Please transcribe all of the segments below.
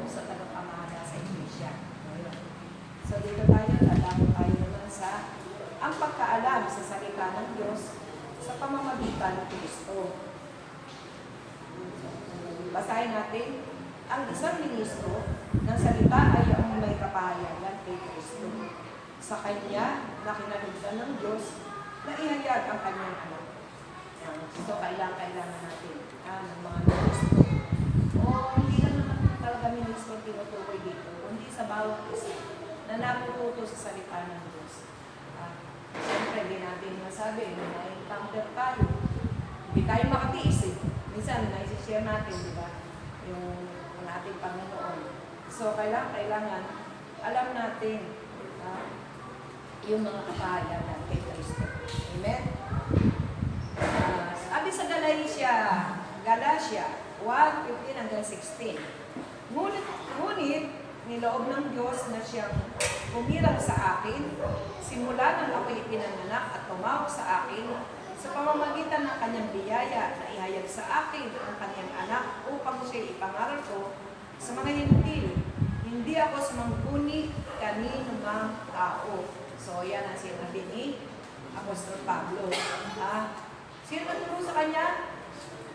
sa tagapamahala sa Iglesia. So dito tayo, lalako tayo naman sa ang pagkaalam sa salita ng Diyos sa pamamagitan ng Kristo. Basahin natin, ang isang ministro ng salita ay ang may kapahayagan kay Kristo. Sa Kanya na kinalugdan ng Diyos na ihayag ang Kanyang anak. So, kailangan natin ng mga ministro. O hindi lang naman talaga ministro tinutukoy dito, kundi sa bawat isa na natututo sa salita ng Diyos. Siyempre, hindi natin masabi na na-encounter tayo. Hindi tayo makatiis eh. Minsan, naisishare natin, di ba? Yung ating Panginoon. So, kailangan alam natin yung mga kapahayagan kay Kristo. Amen? Sabi sa Galatia 1:15 hanggang 16. Ngunit, niloob ng Diyos na siyang humirang sa akin, simula nang ako'y ipinanganak at tumawag sa akin, sa pamamagitan ng kanyang biyaya na ihayag sa akin ang kanyang anak upang siya ipangaral ko sa mga hintil. Hindi ako sumangguni kanino mang tao. So, yan ang sinabi ni Apostol Pablo. Sino nagturo sa kanya?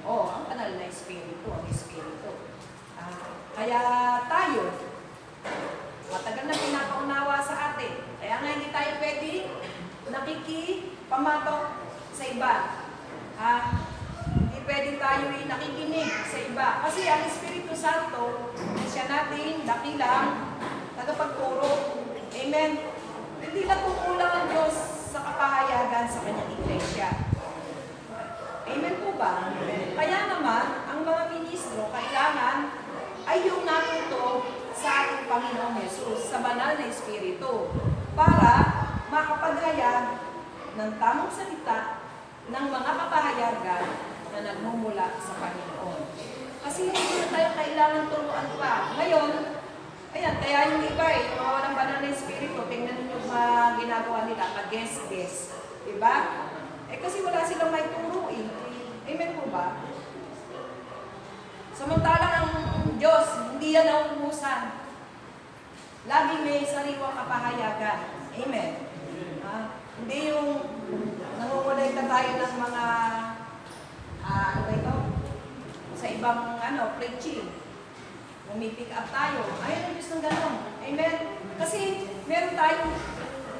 Ang banal na Espiritu, ang Espiritu. Kaya tayo, matagal na pinapaunawa sa atin. Kaya nga hindi tayo pwede nakikipamatok sa iba. Hindi pwede tayo nakikinig sa iba. Kasi ang Espiritu Santo, siya natin dakilang tagapagturo. Amen. Hindi na kukulang ang Diyos sa kapahayagan sa kanyang iglesia. Amen po ba? Kaya naman, ang mga ministro kailangan ay yung natuto sa ating Panginoong Yesus, sa banal na Espiritu, para makapaghayag ng tamang salita ng mga kapahayagan na nagmumula sa Panginoon. Kasi hindi na tayo kailangan turuan pa. Ngayon, ayan, kaya yung iba yung mga walang banal na Espiritu, tingnan nyo yung ginagawa nila, pag-guess-guess. Diba? Kasi wala silang may turuin. Amen po ba? Samantalang ang Diyos, hindi yan nauubusan. Lagi may sariwang kapahayagan. Amen. Hindi yung nangungulay ka tayo ng mga sa ibang preaching. Umipick up tayo. Ayaw ang Diyos ng gano'n. Amen. Kasi meron tayong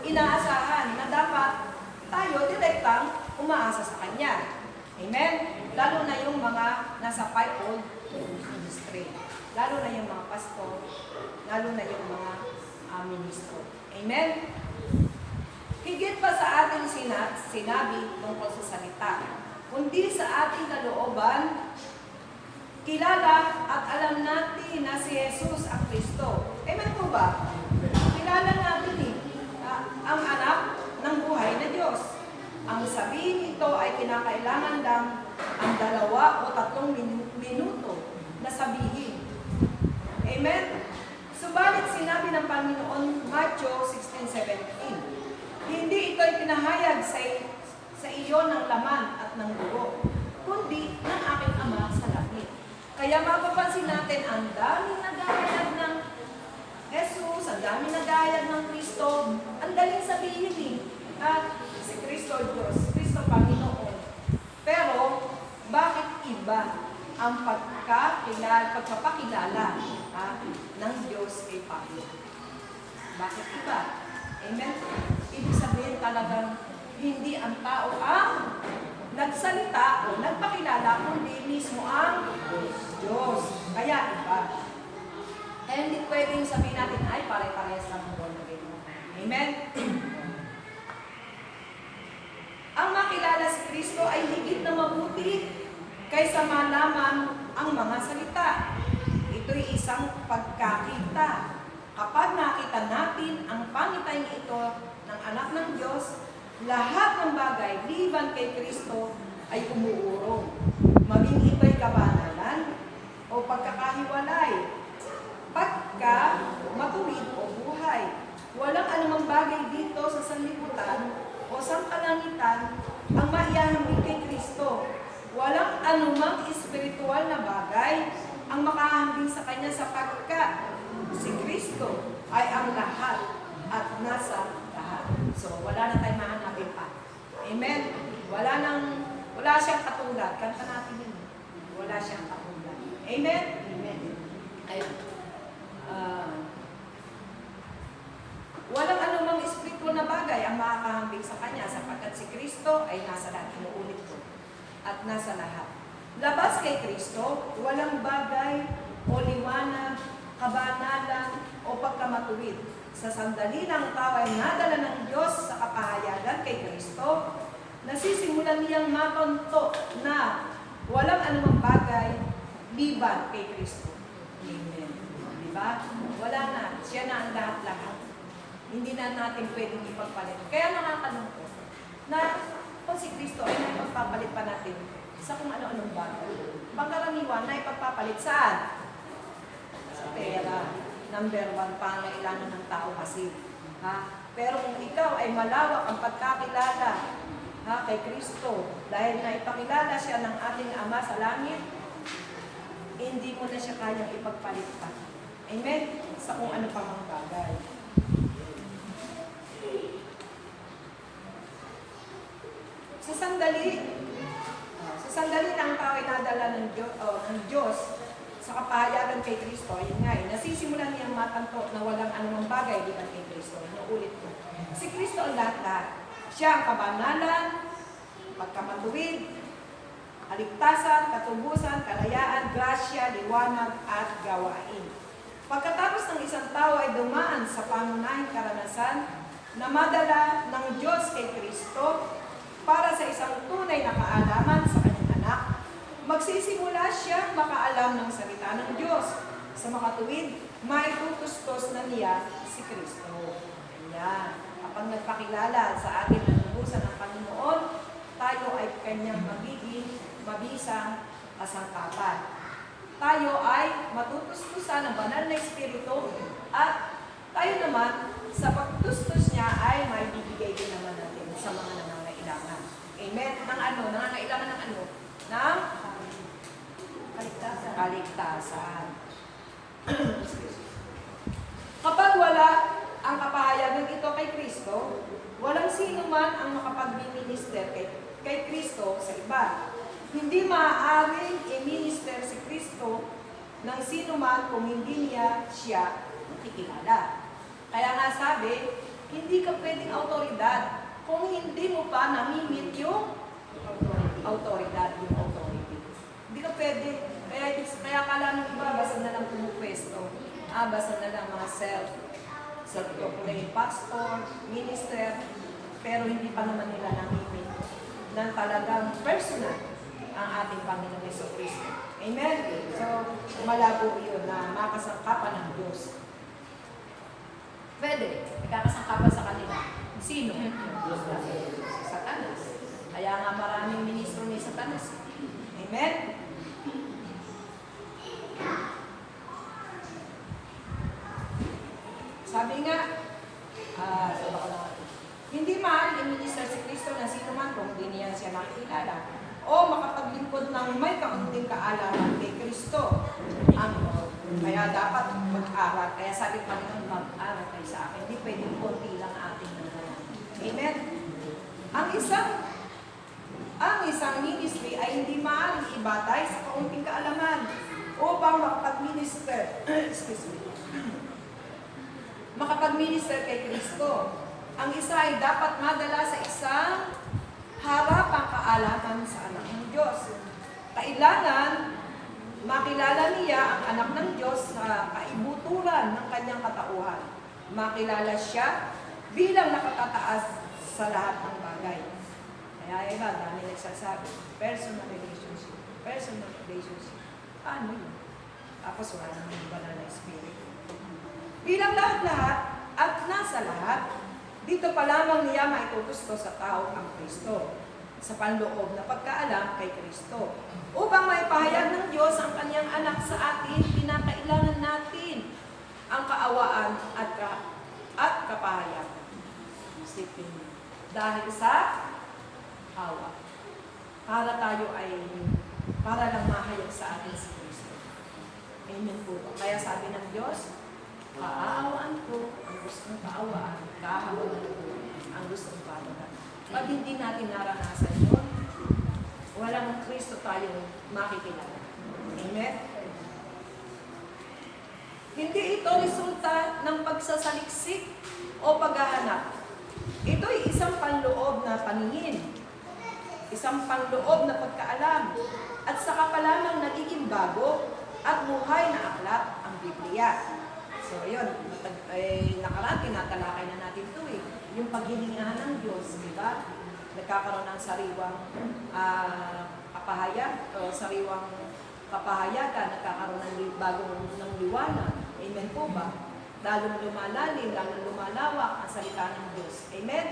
inaasahan na dapat tayo direktang umaasa sa Kanya. Amen? Lalo na yung mga nasa fivefold ministry. Lalo na yung mga pastor. Lalo na yung mga ministro. Amen? Higit pa sa ating sinabi tungkol sa salita, kundi sa ating kalooban, kilala at alam natin na si Jesus ang Kristo. Amen po ba? Kilala natin ang anak ng buhay na Diyos. Ang sabihin ito ay kinakailangan lang ang 2 o 3 minuto na sabihin. Amen? Subalit sinabi ng Panginoon, Matthew 16:17, hindi ito ay pinahayag sa iyo ng laman at ng dugo, kundi ng aking Ama sa langit. Kaya mapapansin natin, ang daming nagahayag ng Jesus, ang daming nagahayag ng Kristo, ang daling sabihin si Kristo Diyos, Kristo Panginoon. Pero, bakit iba ang pagpapakilala ng Diyos kay Pablo? Bakit iba? Amen? Ibig sabihin talagang hindi ang tao ang nagsalita o nagpakilala, kundi mismo ang Diyos. Kaya iba. Kaya hindi pwedeng sabihin natin, ay pare-parehas lang ang born again. Amen? Ang makilala si Kristo ay higit na mabuti kaysa malaman ang mga salita. Ito'y isang pagkakita. Kapag nakita natin ang pangitayng ito ng anak ng Diyos, lahat ng bagay liban kay Kristo ay umuurong. Maging ito'y kabanalan o pagkakahiwalay, pagka matuwid o buhay. Walang anumang bagay dito sa sanlibutan o sa kalangitan ang maiahambing kay Kristo. Walang anumang espiritual na bagay ang makahambing sa Kanya sapagkat si Kristo ay ang lahat at nasa lahat. So, wala na tayong mahanapin pa. Amen? Wala siyang katulad. Kanta natin yun. Wala siyang katulad. Amen? Amen. Ayun. Walang anumang espiritual na bagay ang makakahambing sa Kanya sapagkat si Kristo ay nasa lahat. Inuulit ko. At nasa lahat. Labas kay Kristo, walang bagay o liwanag, kabanalan o pagkamatuwid. Sa sandali ng tao ay nadala ng Diyos sa kapahayagan kay Kristo, nasisimulan niyang matonto na walang anumang bagay liban kay Kristo. Amen. Diba? Wala na. Siya na ang lahat-lahat. Hindi na natin pwedeng ipagpalit. Kaya nakakalungkot na kung si Kristo ay naipagpapalit pa natin sa kung ano-anong bagay. Pangkaraniwan na ipagpapalit saan? Sa pera. Number 1, pangailangan ng tao kasi. Ha? Pero kung ikaw ay malawak ang pagkakilala kay Kristo, dahil na ipakilala siya ng ating Ama sa langit, hindi mo na siya kayang ipagpalit pa. Amen? Sa kung ano pa mang bagay. Sa sandali ng tao ay nadala ng Diyos sa kapahayagan kay Kristo, ayun nga nasisimulan niyang matanto na walang anumang bagay liban kay Kristo. Inuulit ko. Si Kristo ang lahat-lahat. Siya ang kabanalan, pagkamatuwid, kaligtasan, katubusan, kalayaan, grasya, liwanag, at gawain. Pagkatapos ng isang tao ay dumaan sa pangunahing karanasan na madala ng Diyos kay Kristo para sa isang tunay na kaalaman sa kanyang anak, magsisimula siyang makaalam ng salita ng Diyos. Sa makatuwid, maitutustos na niya si Kristo. Ayan. Kapag nagpakilala sa atin ang lubusan ng Panginoon, tayo ay kanyang magiging mabisang kasangkapan. Tayo ay matutustusan ng banal na Espiritu at tayo naman, sa pagtustos niya ay may bibigay din naman natin sa mga nangangailangan. Amen? Nangangailangan ng ano? Ng kaligtasan. Kaligtasan. Kapag wala ang kapahayagan ito kay Kristo, walang sino man ang makapag-minister kay Kristo sa iba. Hindi maaaring i-minister si Kristo ng sino man kung hindi niya siya makikilala. Kaya nga sabi, hindi ka pwedeng autoridad kung hindi mo pa namimit yung autoridad, yung authority. Hindi ka pwede. Kaya akala ng iba, basta na lang pumupwesto. Basta na lang mga self-proclaimed pastor, minister, pero hindi pa naman nila namimit ng talagang personal ang ating Panginoon Jesucristo. Amen? So, malabo yun na makasangkapan ng Diyos. Pwede, ikakasangkapan sa kanila. Sino? Si Satanas. Kaya nga maraming ministro ni Satanas. Amen? Sabi nga, hindi maaaring i-minister si Kristo na sino man kung hindi niya siya nakikilala o makapaglingkod ng may kaunting kaalaman kay Kristo. Kaya dapat mag-aral. Kaya sabi pa rin, mag-aral kayo sa akin. Hindi pwedeng konti lang ating nanayan. Amen? Ang isang ministry ay hindi maaaring ibatay sa kaunting kaalaman upang makapag-minister. Excuse me. Makapag-minister kay Kristo. Ang isa ay dapat madala sa isang harapang kaalaman sa anak ng Diyos. Kailangan makilala niya ang anak ng Diyos sa kaibuturan ng kanyang katauhan. Makilala siya bilang nakatataas sa lahat ng bagay. Kaya iba, dami nagsasabi, personal relationship. Personal relationship. Ano yun? Tapos wala naman yung banal na Espiritu. Bilang lahat-lahat at nasa lahat, dito pa lamang niya maitutusto sa tao ang Kristo sa panloob na pagkaalam kay Kristo. Upang maipahayag ng Diyos ang kanyang anak sa atin, pinakailangan natin ang kaawaan at kapahayagan. Isipin niyo. Dahil sa awa. Para lang mahayag sa atin si Kristo. Amen po. Kaya sabi ng Diyos, paaawaan ko ang gustong paawaan, kahawalan ko ang gustong paawaan. Pag hindi natin naranasan yun, walang Kristo tayong makikilala. Amen? Hindi ito resulta ng pagsasaliksik o paghahanap. Ito'y isang panloob na paningin, isang panloob na pagkaalam, at saka pa lamang nagiging bago at buhay na aklat ang Biblia. So, yun, nakaraan, tinatalakay na natin ito eh. Yung paghihingahan ng Diyos, di ba? Nagkakaroon ng sariwang kapahayag, o sariwang kapahayagan, nagkakaroon ng bagong ng liwanag. Amen po ba? Lalong lumalalim, lalong lumalawak ang salita ng Diyos. Amen?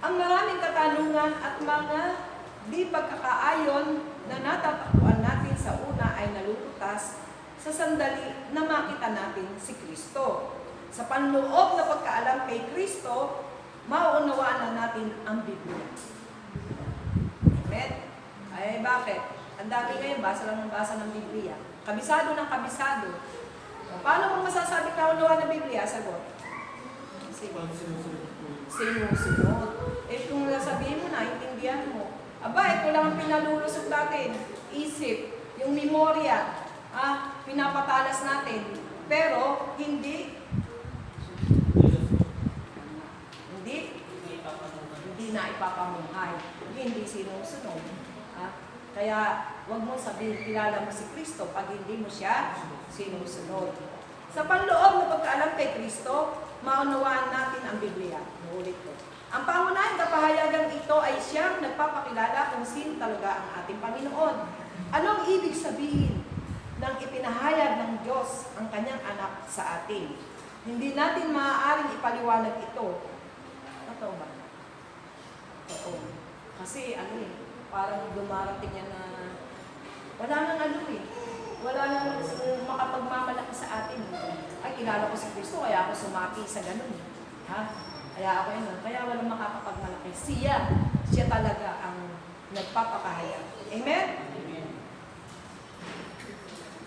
Ang maraming katanungan at mga di pagkakaayon na natatagpuan natin sa una ay nalulutas sa sandali na makita natin si Kristo. Sa panloob na pagkaalam kay Kristo, mauunawaan na natin ang Biblia. Amen? Ay, bakit? Ang dami ngayon, basa lang ng basa ng Biblia. Kabisado ng kabisado. Paano mo masasabi na unawa ng Biblia? Sagot. Sinusunod. Kung sabihin mo na, intindihan mo. Aba, ito lang ang pinalulusog natin. Isip, yung memorya, pinapatalas natin. Pero, hindi na ipapamuhay. Hindi sinusunod. Kaya, huwag mo sabihin, kilala mo si Kristo pag hindi mo siya sinusunod. Sa panloob na pagkaalam kay Kristo, maunawaan natin ang Biblia. Nuulit ko. Ang pangunahing kapahayagan ito ay siyang nagpapakilala kung sino talaga ang ating Panginoon. Anong ibig sabihin ng ipinahayag ng Diyos ang kanyang anak sa atin? Hindi natin maaaring ipaliwanag ito. Totoo ba? Oo. Kasi parang dumarating yan na wala nang wala nang makapagmamalaki sa atin. Ay, kilala ko si Kristo, kaya ako sumaki sa ganun. Kaya ako yun. Kaya walang makakapagmalaki. Siya talaga ang nagpapakahayag. Amen?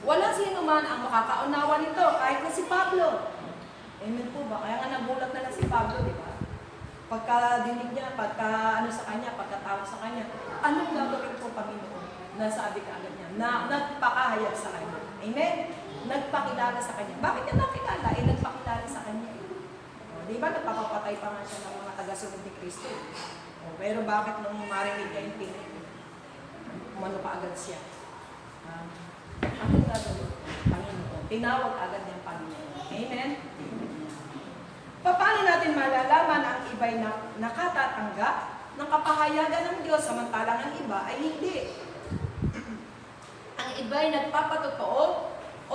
Walang sino man ang makakaunawa nito, kahit na si Pablo. Amen po ba? Kaya nga nagulat na lang si Pablo, di ba? Pagka-dinig niya, sa kanya, pagkatawag sa kanya, anong gagawin ko, Panginoon? Nasabi ka agad niya, nagpakahayag sa kanya. Amen? Nagpakilala sa kanya. Bakit niya nakilala? Nagpakilala sa kanya. Di ba nagpapapatay pa nga siya ng mga taga-sunod ni Kristo? Pero bakit nung marinig niya yung tingin? Umano pa agad siya. Anong gagawin? Panginoon. Tinawag agad niyang Panginoon. Amen? Paano natin malalaman ang iba'y nakatatanggap ng kapahayagan ng Diyos samantalang ang iba ay hindi? Ang iba'y nagpapatotoo o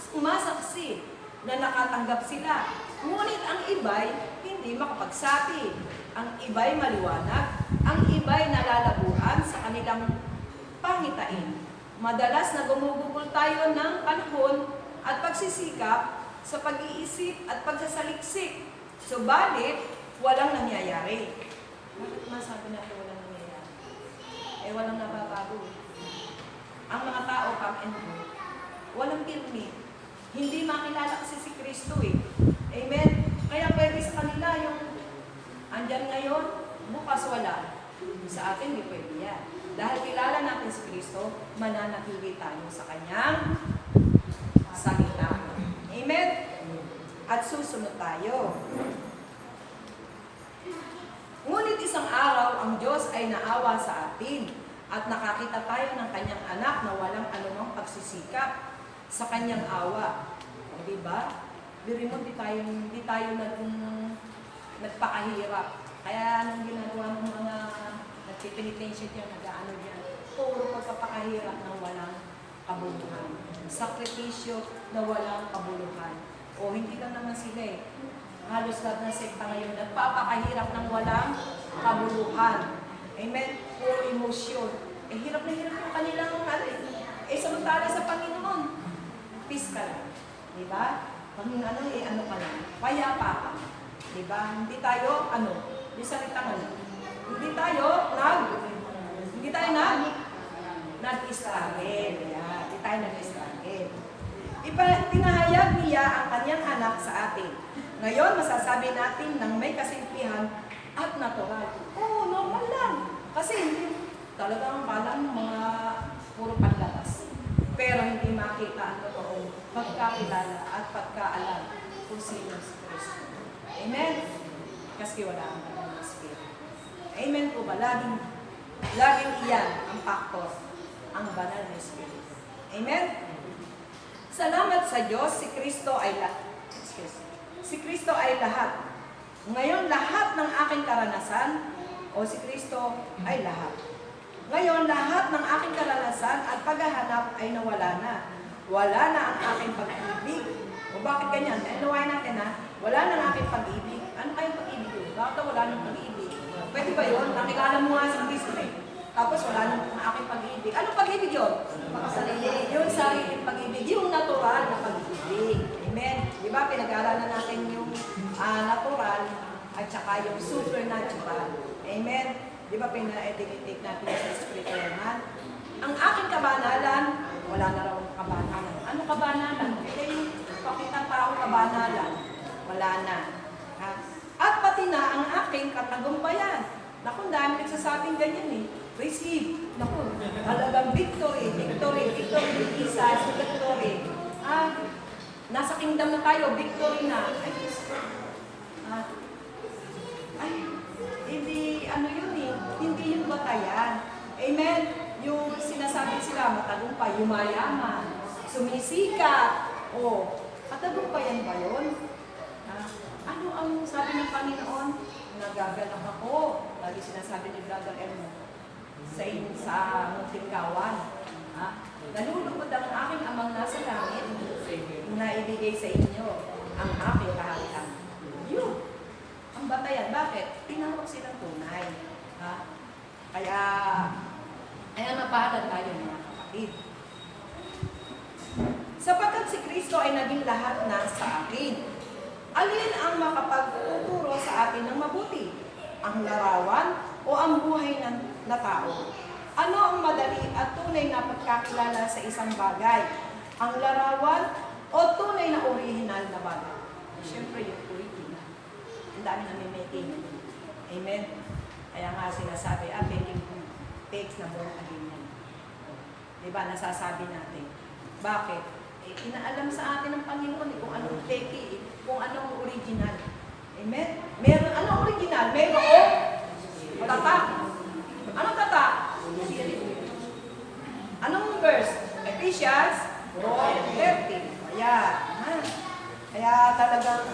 sumasaksi na nakatanggap sila. Ngunit ang iba'y hindi makapagsabi. Ang iba'y maliwanag. Ang iba'y nalalabuhan sa kanilang pangitain. Madalas na gumugugol tayo ng panahon at pagsisikap sa pag-iisip at pagsasaliksik. Subalit, walang nangyayari. Bakit masabi natin walang nangyayari? Walang nababago. Ang mga tao, come and go, walang pirmi. Hindi makilala kasi si Kristo Amen? Kaya pwede sa kanila yung andyan ngayon, bukas wala. Sa atin, hindi pwede yan. Dahil kilala natin si Kristo, mananatili tayo sa kanyang salita. Amen? At susunod tayo. Ngunit isang araw, ang Diyos ay naawa sa atin at nakakita tayo ng kanyang anak na walang anumang pagsisikap sa kanyang awa. Diba? Biri mo, di tayo nagpakahirap. Kaya anong ginagawa ng mga nagpipinitensya dyan, nag-ano dyan? Puro pagpapakahirap ng walang kabuluhan. Sakripisyo na walang kabuluhan. O hindi lang naman sila halos lahat ng sekta ngayon nagpapakahirap ng walang kabuluhan. Amen? Puro emosyon. Hirap na hirap yung kanilang samantala sa Panginoon. Peace ka lang. Diba? Pag ano ka lang. Payapa ka. Diba? Hindi tayo, di salita nga lang. Hindi tayo nag-struggle. Hindi tayo nag-struggle. Ipinahayag niya ang kanyang anak sa atin. Ngayon, masasabi natin ng may kasimplihan at natural. Oo, normal lang. Kasi hindi talagang parang mga puro panlabas. Pero hindi makita ang totoong pagkakilala at pagkaalam kung sino si Kristo. Amen? Kasi wala ang Banal na Espiritu. Amen po ba? Laging iyan ang faktor, ang Banal na Espiritu. Amen? Salamat sa Diyos, si Kristo ay lahat. Ngayon, lahat ng aking karanasan, o si Kristo ay lahat. Ngayon, lahat ng aking karanasan at paghahanap ay nawala na. Wala na ang aking pag-ibig. O bakit ganyan? Nainawain natin ha? Wala na ang aking pag-ibig. Ano kayong pag-ibig yun? Bakit wala nang pag-ibig? Pwede ba yun? Nakilala mo nga si Kristo eh. Tapos wala nang aking pag-ibig. Anong pag-ibig yun? Makasarili. Yung sariling pag-ibig. Yung natural na pag-ibig. Amen? Di ba? Pinag-aaralan natin yung natural at saka yung supernatural. Amen? Di ba pina-editate natin sa spiritual man? Ang aking kabanalan, wala na raw kabanalan. Ano kabanalan? Ito yung pakitang tao kabanalan. Wala na. Ha? At pati na ang aking katagumpayan. Naku, dami nagsasabing ganyan eh. Receive. Naku, talagang victory. Jesus, victory. Nasa kingdom na tayo, victory na. Hindi, yun eh. Hindi yun batayan. Amen? Yung sinasabi sila, matagumpay, yumayaman, sumisikat. Matagumpayan ba yun? Ano ang sabi ng Panginoon? Nagagalak ako. Lagi sinasabi ni Brother Elmo sa Muntinkawan. Nalulugod ang aking amang nasa langit na ibigay sa inyo ang aking kaharian. Yun. Ang batayan. Bakit? Tinawag silang tunay. Kaya mapahalan tayo mga kapatid. Sapagkat si Kristo ay naging lahat na sa akin. Alin ang makapagtuturo sa atin ng mabuti? Ang larawan o ang buhay na tao? Ano ang madali at tunay na pagkakilala sa isang bagay? Ang larawan o tunay na original na bagay? Siyempre yung original. Ang dami na may making. Amen? Kaya nga sinasabi, making takes na born again yan. Diba? Nasasabi natin. Bakit? Inaalam sa atin ng Panginoon kung anong fake, kung anong original. Amen? Meron, anong original? Mayroong tatak. Anong tatak? Anong verse? Ephesians 4:30. Kaya talagang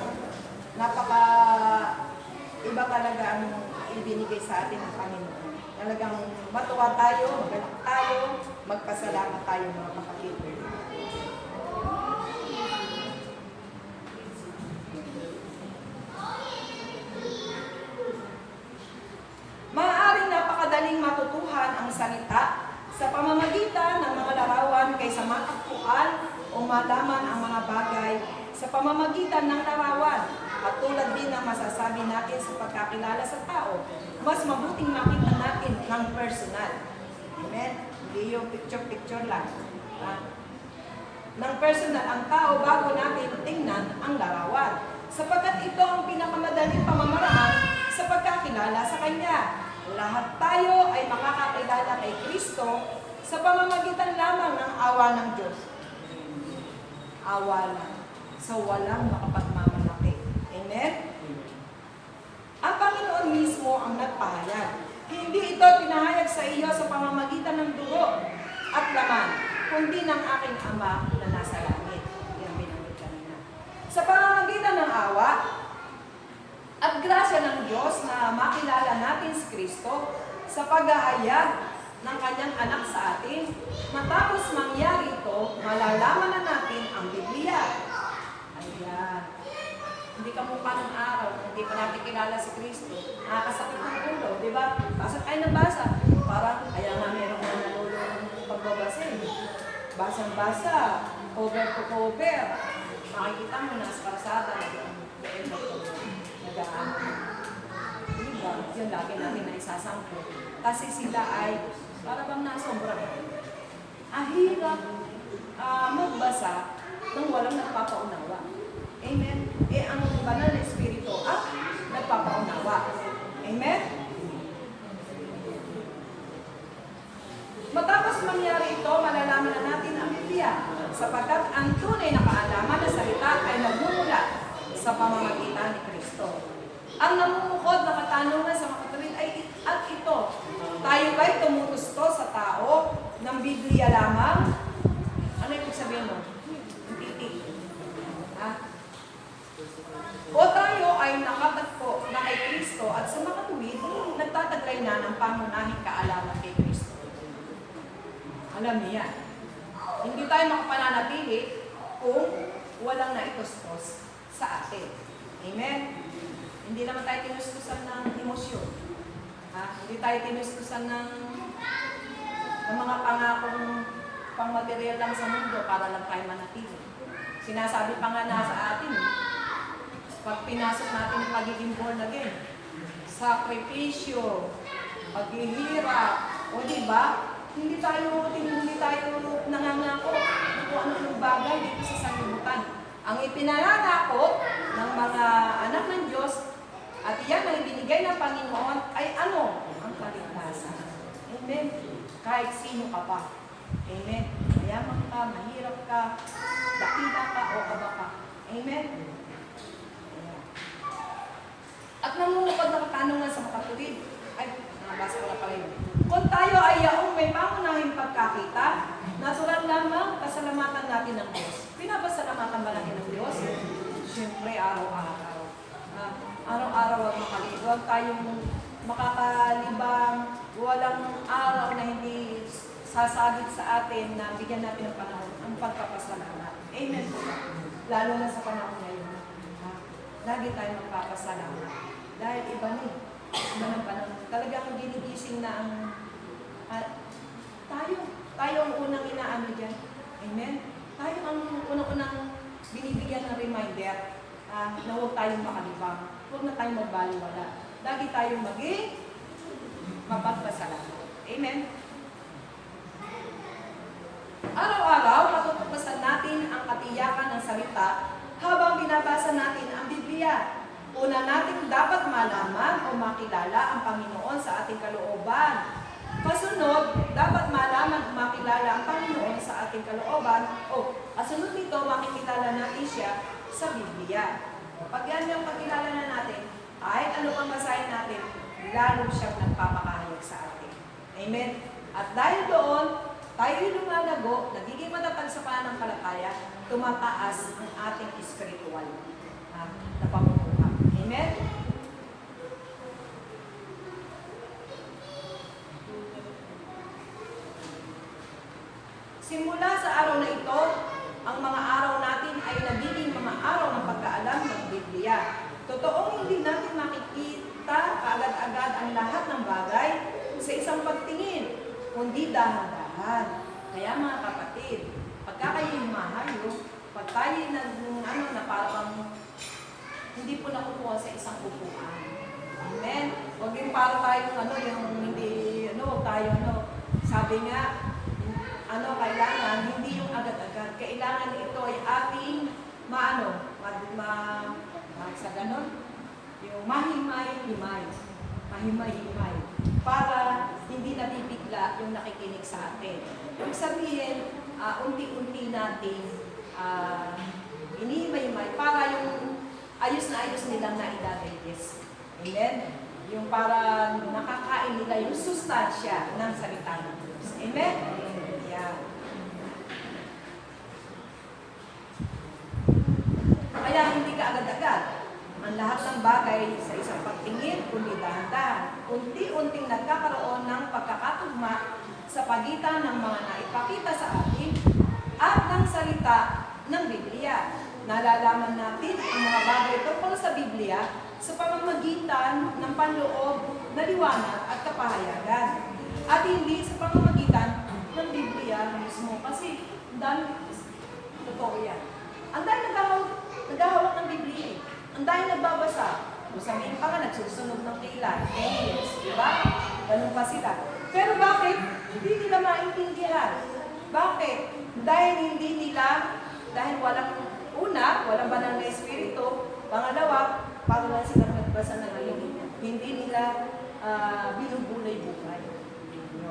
iba talaga ang ibinigay sa atin ng Panginoon. Talagang matuwa tayo, magalak tayo, magpasalamat tayo mga kapatid. Maaaring napakadaling matutuhan ang salita sa pamamagitan ng mga larawan kaysa matakbuhan o malaman ang mga bagay sa pamamagitan ng larawan. At tulad din ng masasabi natin sa pagkakilala sa tao, mas mabuting makita natin ng personal. Amen? Hindi yung picture-picture lang. Ng personal ang tao bago natin tingnan ang larawan. Sapagkat ito ang pinakamadaling pamamaraan sa pagkakilala sa Kanya. Lahat tayo ay makakakilala kay Kristo sa pamamagitan lamang ng awa ng Diyos. Awa lang. So walang makapagmamalaki. Amen? Ang Panginoon mismo ang nagpahayag. Hindi ito pinahayag sa iyo sa pamamagitan ng dugo at laman, kundi ng aking Ama na nasa langit. Yan binanggit kanina. Sa pamamagitan ng awa at grasya ng Diyos na makilala natin si Kristo sa paghahayag ng Kanyang anak sa atin, matapos mangyari ito, malalaman na natin ang Biblia. Ayan. Hindi ka mukha ng araw, hindi pa natin kilala si Kristo. Nakakasakit ng ulo, di ba? Basa tayo ng basa. Parang, kaya nga meron na nalulong pagbabasa. Basang-basa, cover to cover. Makikita mo na sa parsada, nag-aan. Diba? Yun lagi natin na isasampo. Kasi sila ay, para bang nasobra. Hirap magbasa ng walang nagpapaunawa. Amen? Ang banal na Espiritu ang nagpapaunawa. Amen? Matapos mangyari ito, malalaman na natin ang Biblia, sapagkat ang tunay na kaalaman na salita ay nagmumula sa pamamagitan ni Kristo. Ang namumukod na katanungan sa mga kapatid ay at ito, tayo ba'y tumutusto sa tao ng Biblia lamang? Ano ibig sabihin mo? Titik. Ha? O tayo ay nakatagpo na kay Kristo at sa mga tuwid, nagtataglay na ng pangunahing kaalaman kay Kristo. Alam niya, hindi tayo makapananatili kung walang naitustos sa atin. Amen? Hindi naman tayo tinustusan ng emosyon. Hindi tayo tinustusan ng mga pangakong pangmaterial lang sa mundo para lang tayo manatili. Sinasabi pa nga na sa atin, pag pinasok natin yung pagiging born again, sakripisyo, paghihirap, o diba? Hindi tayo nangangako na kung ano-anong bagay dito sa sanlibutan. Ang ipinanangako ng mga anak ng Diyos at iyan ang ibinigay ng Panginoon ay ano? Ang kaligtasan. Amen. Kahit sino ka pa. Amen. Mayaman ka, mahirap ka, dakila ka o aba ka. Amen. At namumukod na katanungan sa mga tuwid. Ay, nabasa ko na pala yun. Kung tayo ay yaong may pangunahing pagkakita, natural lamang pasalamatan natin ng Diyos. Pinapasalamatan ba natin ng Diyos? Siyempre, araw-araw. Araw-araw at huwag tayong makakalibang, walang araw na hindi sasagit sa atin na bigyan natin ng panahon ang pagpapasalamat. Amen po ba? Lalo na sa panahon ngayon. Lagi tayong magpapasalamat. Dahil iba na eh. Iba ng panahon. Talagang ginigising na ang tayo ang unang inaano dyan. Amen? Tayo ang unang binibigyan ng reminder na huwag tayong makalibang. Huwag na tayong magbaliwala. Lagi tayong maging mapagpasalamat. Amen? Araw-araw, matutuklasan natin ang katiyakan ng salita habang binabasa natin ang Biblia. Una natin dapat malaman o makilala ang Panginoon sa ating kalooban. Kasunod, dapat malaman o makilala ang Panginoon sa ating kalooban. Kasunod nito, makikilala natin siya sa Biblia. Pag yan yung pagkilala na natin, kahit ano pang basahin natin, lalo siyang nagpapakahayag sa atin. Amen? At dahil doon, tayo'y lumalago, nagiging matatag sa pananampalataya, tumataas ang ating spiritual na pamumuhay. Amen? Simula sa araw na ito, ang mga araw natin ay nagiging mga araw ng pagkaalam ng Biblia. Totoong hindi natin makikita kaagad-agad ang lahat ng bagay sa isang pagtingin, kundi dahan-dahan. Kaya mga kapatid, pagka kayo humahayo, pag tayo na parang hindi po nakukuha sa isang upuan. Amen? Huwag yung para tayo, yung hindi, sabi nga, kailangan, hindi yung agad-agad. Kailangan ito ay ating, sa ganon, yung mahimay-himay. Mahimay-himay. Para hindi nabibigla yung nakikinig sa atin. Ibig sabihin, unti-unti natin inihimay-himay para yung ayos na ayos nilang na-digest. Amen? Yung para nakakain nila yung sustansya ng salita ng Diyos. Amen? Yeah. Kaya hindi ka agad-agad. Ang lahat ng bagay sa isang pagtingin, kundi dahan-dahan, unti-unting nagkakaroon ng pagkakatugma sa pagitan ng mga naipakita sa atin at ng salita ng Biblia. Nalalaman natin ang mga bagay tungkol sa Biblia sa pamamagitan ng panloob na liwanag at kapahayagan. At hindi sa pamamagitan ng Biblia mismo. Kasi, totoo yan. Ang dahil naghahawak ng Biblia eh. Ang dahil nagbabasa. Kung sabihin pa nga, nagsusunog ng kailan. Yes, diba? Ganun pa sila. Pero bakit? Hindi nila maintindihan. Bakit? Dahil hindi nila Dahil walang banal na espiritu. Pangalawa, paano lang sila magbasa ng ngayon? Hindi nila binubulay-bulay.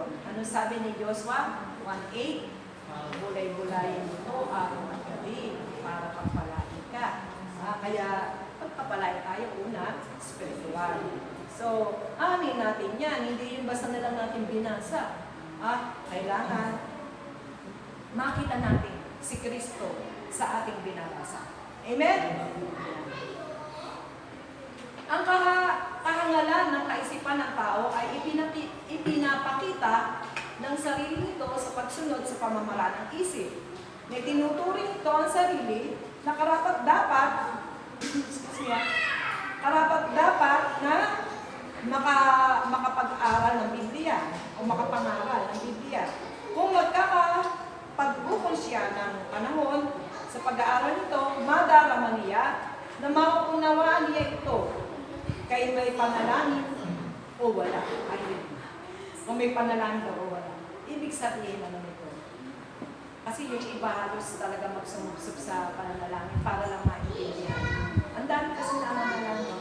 Ano sabi ni Joshua? 1:8, bulay-bulayin mo araw at gabi para pagpalain ka. Kaya pagpapalain tayo una, spiritual. So, amin natin yan. Hindi yung basta na lang natin binasa. Kailangan makita natin si Kristo sa ating binabasa. Amen? Ang kahangalan ng kaisipan ng tao ay ipinapakita ng sarili nito sa pagsunod sa pamamaraan ng isip. May tinuturing ito ang sarili na karapat-dapat na makapag-aral ng Biblia o makapangaral ng Biblia. Kung magkakapag-ukol siya ng panahon sa pag-aaral nito, madarama niya na mauunawaan niya ito kay may panalangin o wala. Ayun. Kung may panalangin o wala. Ibig sabihin naman ito. Kasi yung iba halos talaga magsumubsob sa pananalangin para lang maintindihan. Ang dami kasi nananalangin.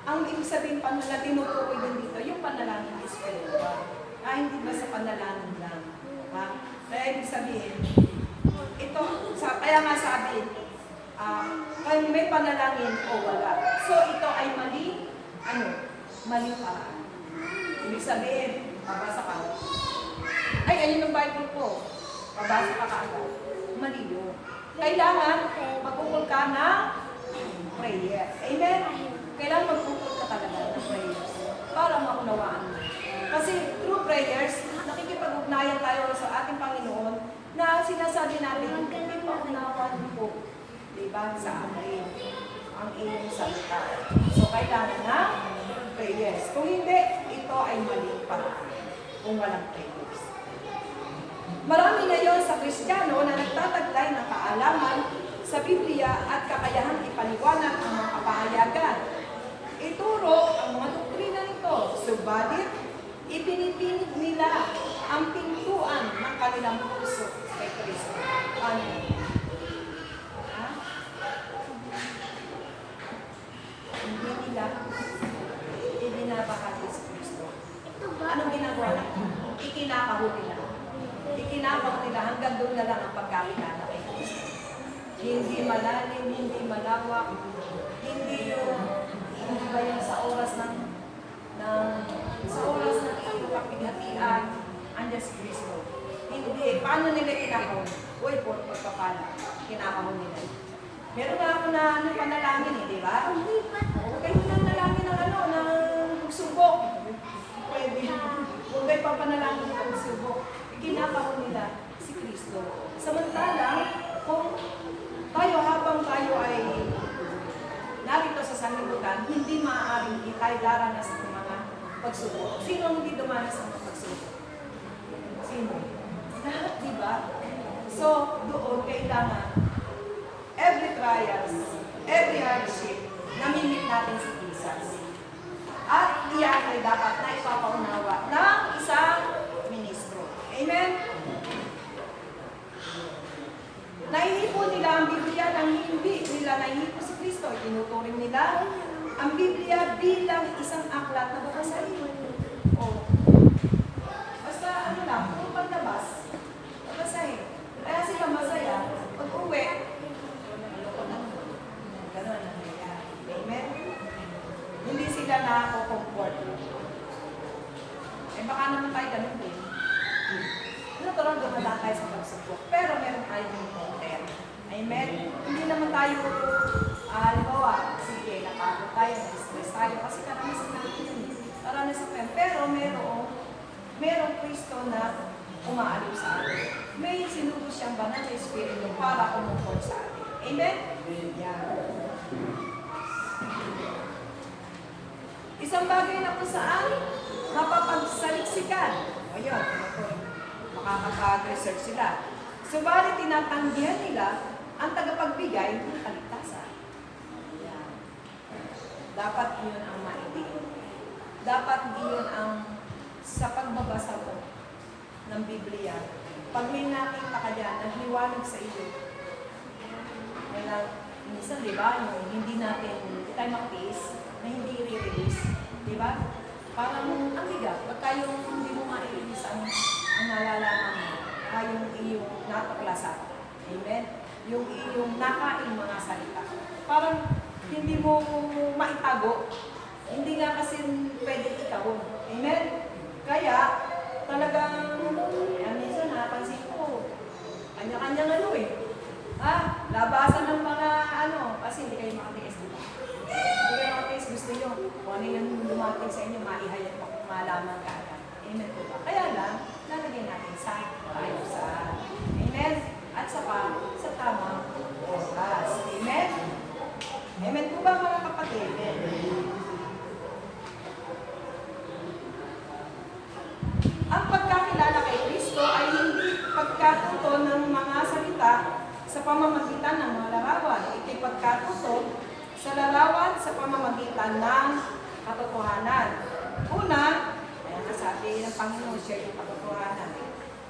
Ang ibig sabihin na tinutukoy din dito, yung panalangin is spiritual. Hindi ba sa panalangin lang? Kaya ibig sabihin, ito, kaya nga sabi, kaya may panalangin o wala. So ito ay maling paraan. Ibig sabihin, pabasa ka. Ayun ang Bible ko. Pabasa ka kaagad. Mali yun. Kailangan mag-ukol ka ng prayer. Amen? Kailangan mag-ukol ka talaga ng prayers para maunawaan mo. Kasi through prayers, nakikipag-ugnayan tayo sa ating Panginoon na sinasabi natin, may paunawan po, diba, sa amin ang iyong salita. So, kailangan na prayers. Kung hindi, ito ay mali pa kung walang prayers. Marami ngayon sa Kristiyano na nagtataglay ng kaalaman sa Biblia at kakayahang ipaliwanag ang mga kapahayagan. Ituro ang mga doktrina nito, subalit ipinipinig nila ang pintuan ng kanilang puso kay Kristo. Ano? Hindi nila ibinabahagi si Kristo. Anong ginagawa nila? Ikinakahuli nila. Ikinakahuli nila hanggang doon na lang ang pagkakilala kay Kristo. Hindi malalim, hindi malawak, hindi ba yung sa oras ng iyong kapighatian, andiyan si Kristo. Hindi. Paano nila kinakahon? Uy, pagpapala. Kinakahon nila. Meron nga ako na panalangin di ba? Huwag kayo nang nalangin ng pagsubok. Pwede. Huwag kayo papanalangin ng pagsubok. Kinakahon nila si Kristo. Samantalang, kung habang tayo ay narito sa sanlibutan, hindi maaaring tayo daranas ng mga pagsubok. Sino ang hindi dumanas ng mga pagsubok? Sino? Lahat, di ba? So, doon kailangan every trials, every hardship, namimit natin si Jesus. At iyan ay dapat na ipapaunawa ng isang ministro. Amen? Nahihipo nila ang Biblia nang hindi nila nahihipo si Kristo. Tinuturing nila ang Biblia bilang isang aklat na babasahin. Basta lang, kung paglabas, babasahin. Kaya sila masaya, pag-uwi, gano'n ang nangyayari. Amen? Hindi sila nakako-comfort. Baka naman tayo ganun din. Natural dumadaan tayo sa pagsubok. Pero meron tayong content. Amen? Hindi naman tayo, halimbawa, sige, napagod tayo, na-stress tayo, kasi karanasan natin yun. Karanasan tayo. Pero merong Kristo na umaaliw sa atin. May sinugo siyang banal na Espiritu para kumuport sa atin. Amen? Yan. Isang bagay na kung saan mapapagsaliksikan. O yun, makakapag-research sila. Subalit tinatanggihan nila ang tagapagbigay ng kaligtasan. Yan. Dapat yun ang maintindihan. Dapat yun ang sa pagbabasa mo ng Biblia. Pag may nakita ka dyan, nagliwanag sa iyo, na minsan, di ba, yung hindi tayo makatiis, na hindi i-release, di ba? Parang ang bigat, pagka yung hindi mo ma-release ang nalalaman mo, yung iyong natuklasan. Amen? Yung iyong nakain mga salita. Parang hindi mo maitago. Hindi nga kasi pwede ikawon. Amen? Kaya, talagang, minsan napansin ko, kanya-kanyang labasan ng mga kasi hindi kayo makatiis, di ba? Hindi kayo makatiis, gusto nyo, kung ano yung dumating sa inyo, maihayat mo, malaman ka agad. Amen po ba? Kaya lang, lalagay natin sa ayusan. Amen? At sa tamang oras. Amen? Amen po ba mga kapatid? Ang pagkakilala kay Kristo ay hindi pagkatuto ng mga salita sa pamamagitan ng mga larawan. Ito'y pagkatuto sa larawan sa pamamagitan ng katotohanan. Una, ayan nasabi ng Panginoon siya yung katotohanan.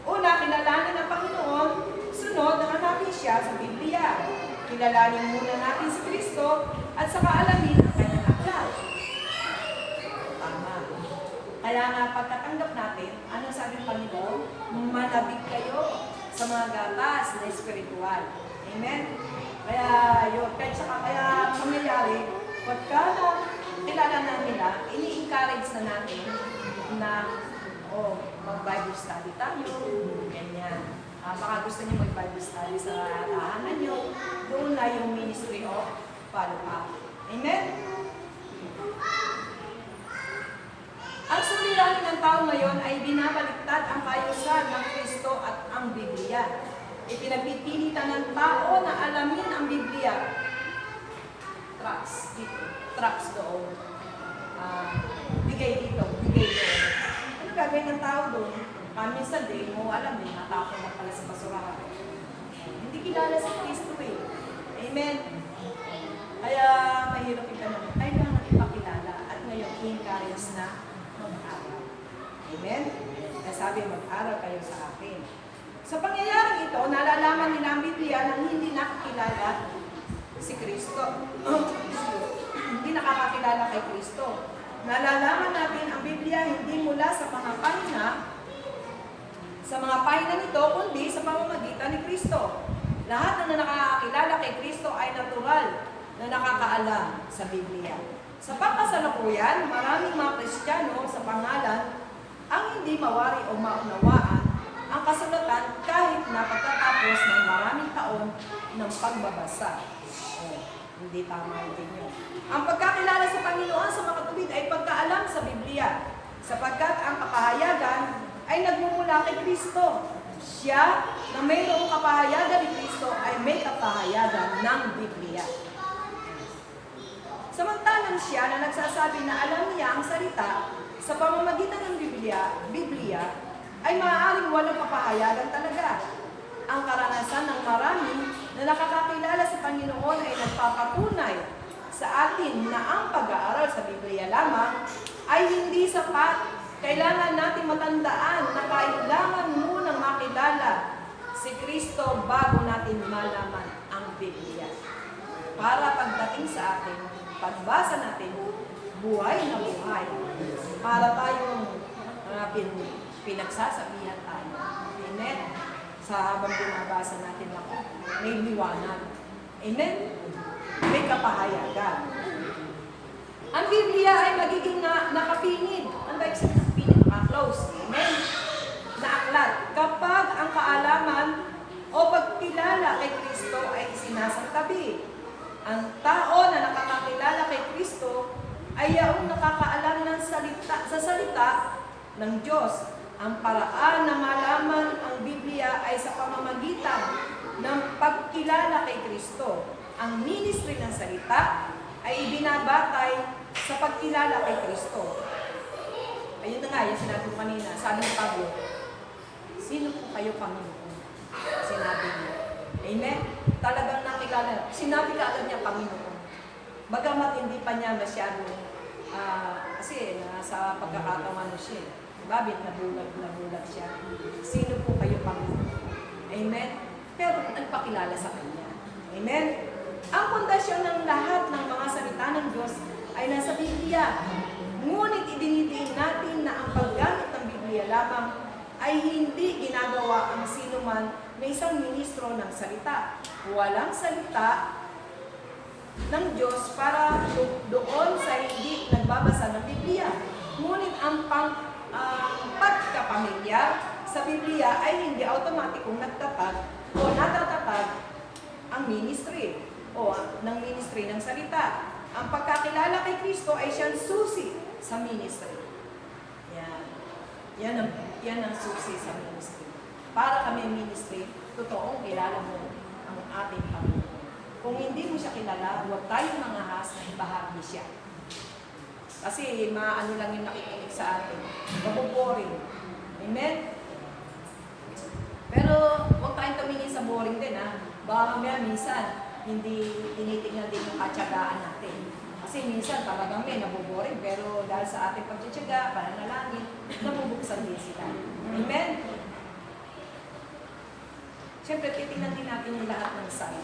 Una, kilalanin ng Panginoon. Sunod, hanapin siya sa Biblia. Kilalanin muna natin si Kristo at saka alamin ang kanyang aklat. Tama. Kaya nga pagkatanggap natin, ano sabi ng Panginoon? Manabig kayo sa mga gatas na espiritual. Amen? Kaya yun, kaya mangyayari, pagka kilala na nila, ini-encourage na natin na mag-Bible study tayo, ganyan. Baka gusto niyo mag-Bible study sa tahanan niyo, doon na yung ministry of follow-up. Amen? Ang suliranin ng tao ngayon ay binabaliktad ang kaayusan ng Kristo at ang Biblia. Ipinagpipilitan ng tao na alamin ang Biblia. Tracts dito, tracts doon. Bigay dito, bigay doon. Ano gagawin ng tao doon? Minsan din mo alam din, natapon na pala sa basurahan. Hindi kilala si Kristo eh. Amen? Kaya mahirap itanong. Kailangan ipakilala at ngayon i-encourage na mag-aral. Amen? Kaya sabi, mag-aral kayo sa akin. Sa pangyayaring ito, nalalaman nila ang Biblia nang hindi nakakilala si Kristo. Hindi nakakakilala kay Kristo. Nalalaman natin ang Biblia hindi mula sa mga pahina nito, kundi sa pamamagitan ni Kristo. Lahat na nakakakilala kay Kristo ay natural na nakakaalam sa Biblia. Sa pagkasalukuyan, maraming mga Kristiyano sa pangalan ang hindi mawari o maunawaan ang kasulatan kahit na pagkatapos ng maraming taon ng pagbabasa. Hindi tama din yun. Ang pagkakilala sa Panginoon sa mga katubid ay pagkaalam sa Biblia, sapagkat ang kapahayagan ay nagmumula kay Kristo. Siya na mayroong kapahayagan ni Kristo ay may kapahayagan ng Biblia. Samantalang siya na nagsasabi na alam niya ang salita sa pamamagitan ng Biblia ay maaaring walang kapahayagan talaga. Ang karanasan ng marami na nakakakilala sa Panginoon ay nagpapatunay sa atin na ang pag-aaral sa Biblia lamang ay hindi sapat. Kailangan natin matandaan na kailangan munang makilala si Kristo bago natin malaman ang Biblia. Para pagdating sa atin, pagbasa natin, buhay na buhay. Para tayong pinagsasabihan tayo. Amen? Sa habang binabasa natin ako, may liwanag. Amen? May kapahayagan. Ang Biblia ay magiging nakapingid. Ano ba yung nakapingid? Close. Amen? Naaklat. Kapag ang kaalaman o pagkilala kay Kristo ay isinasantabi. Ang tao na nakakakilala kay Kristo ay yaong nakakaalam ng sa salita ng Diyos. Ang paraan na malaman ang Biblia ay sa pamamagitan ng pagkilala kay Kristo. Ang ministry ng salita ay ibinabatay sa pagkilala kay Kristo. Ayun na nga, yung sinabi ko kanina, sabi ni Pablo, sino po kayo, Panginoon? Sinabi niya. Amen? Talagang nakilala. Sinabi ka agad niya, Panginoon. Bagamat hindi pa niya masyado, kasi sa pagkakataon siya. Babit, nabulag siya. Sino po kayo, Panginoon? Amen? Pero nagpakilala sa Kanya. Amen? Ang pundasyon ng lahat ng mga salita ng Diyos ay nasa Biblia. Ngunit idinidiin natin na ang paggamit ng Biblia lamang ay hindi ginagawa ang sino man na isang ministro ng salita. Walang salita ng Diyos para doon sa hindi nagbabasa ng Biblia. Ngunit ang pagkapamilyar sa Biblia ay hindi automatikong nagtatag o natatatag ang ministry o ng ministry ng salita. Ang pagkakilala kay Kristo ay siyang susi sa ministry. Yan ang susi sa ministry. Para kami ministry, totoong kilala mo ang ating Panginoon. Kung hindi mo siya kilala, huwag tayong mangahas na ibahagi siya. Kasi maano lang yung nakikinig sa atin. Mabuboring. Amen? Pero huwag tayong tumingin sa boring din, ha? Baka mamaya minsan, hindi tinitingnan din yung katsagaan natin. Kasi minsan talagang may nabuboring, pero dahil sa ating pagtsatsaga, pananalangin, nabubuksan din sila. Amen? Siyempre, titingnan din natin yung lahat ng side.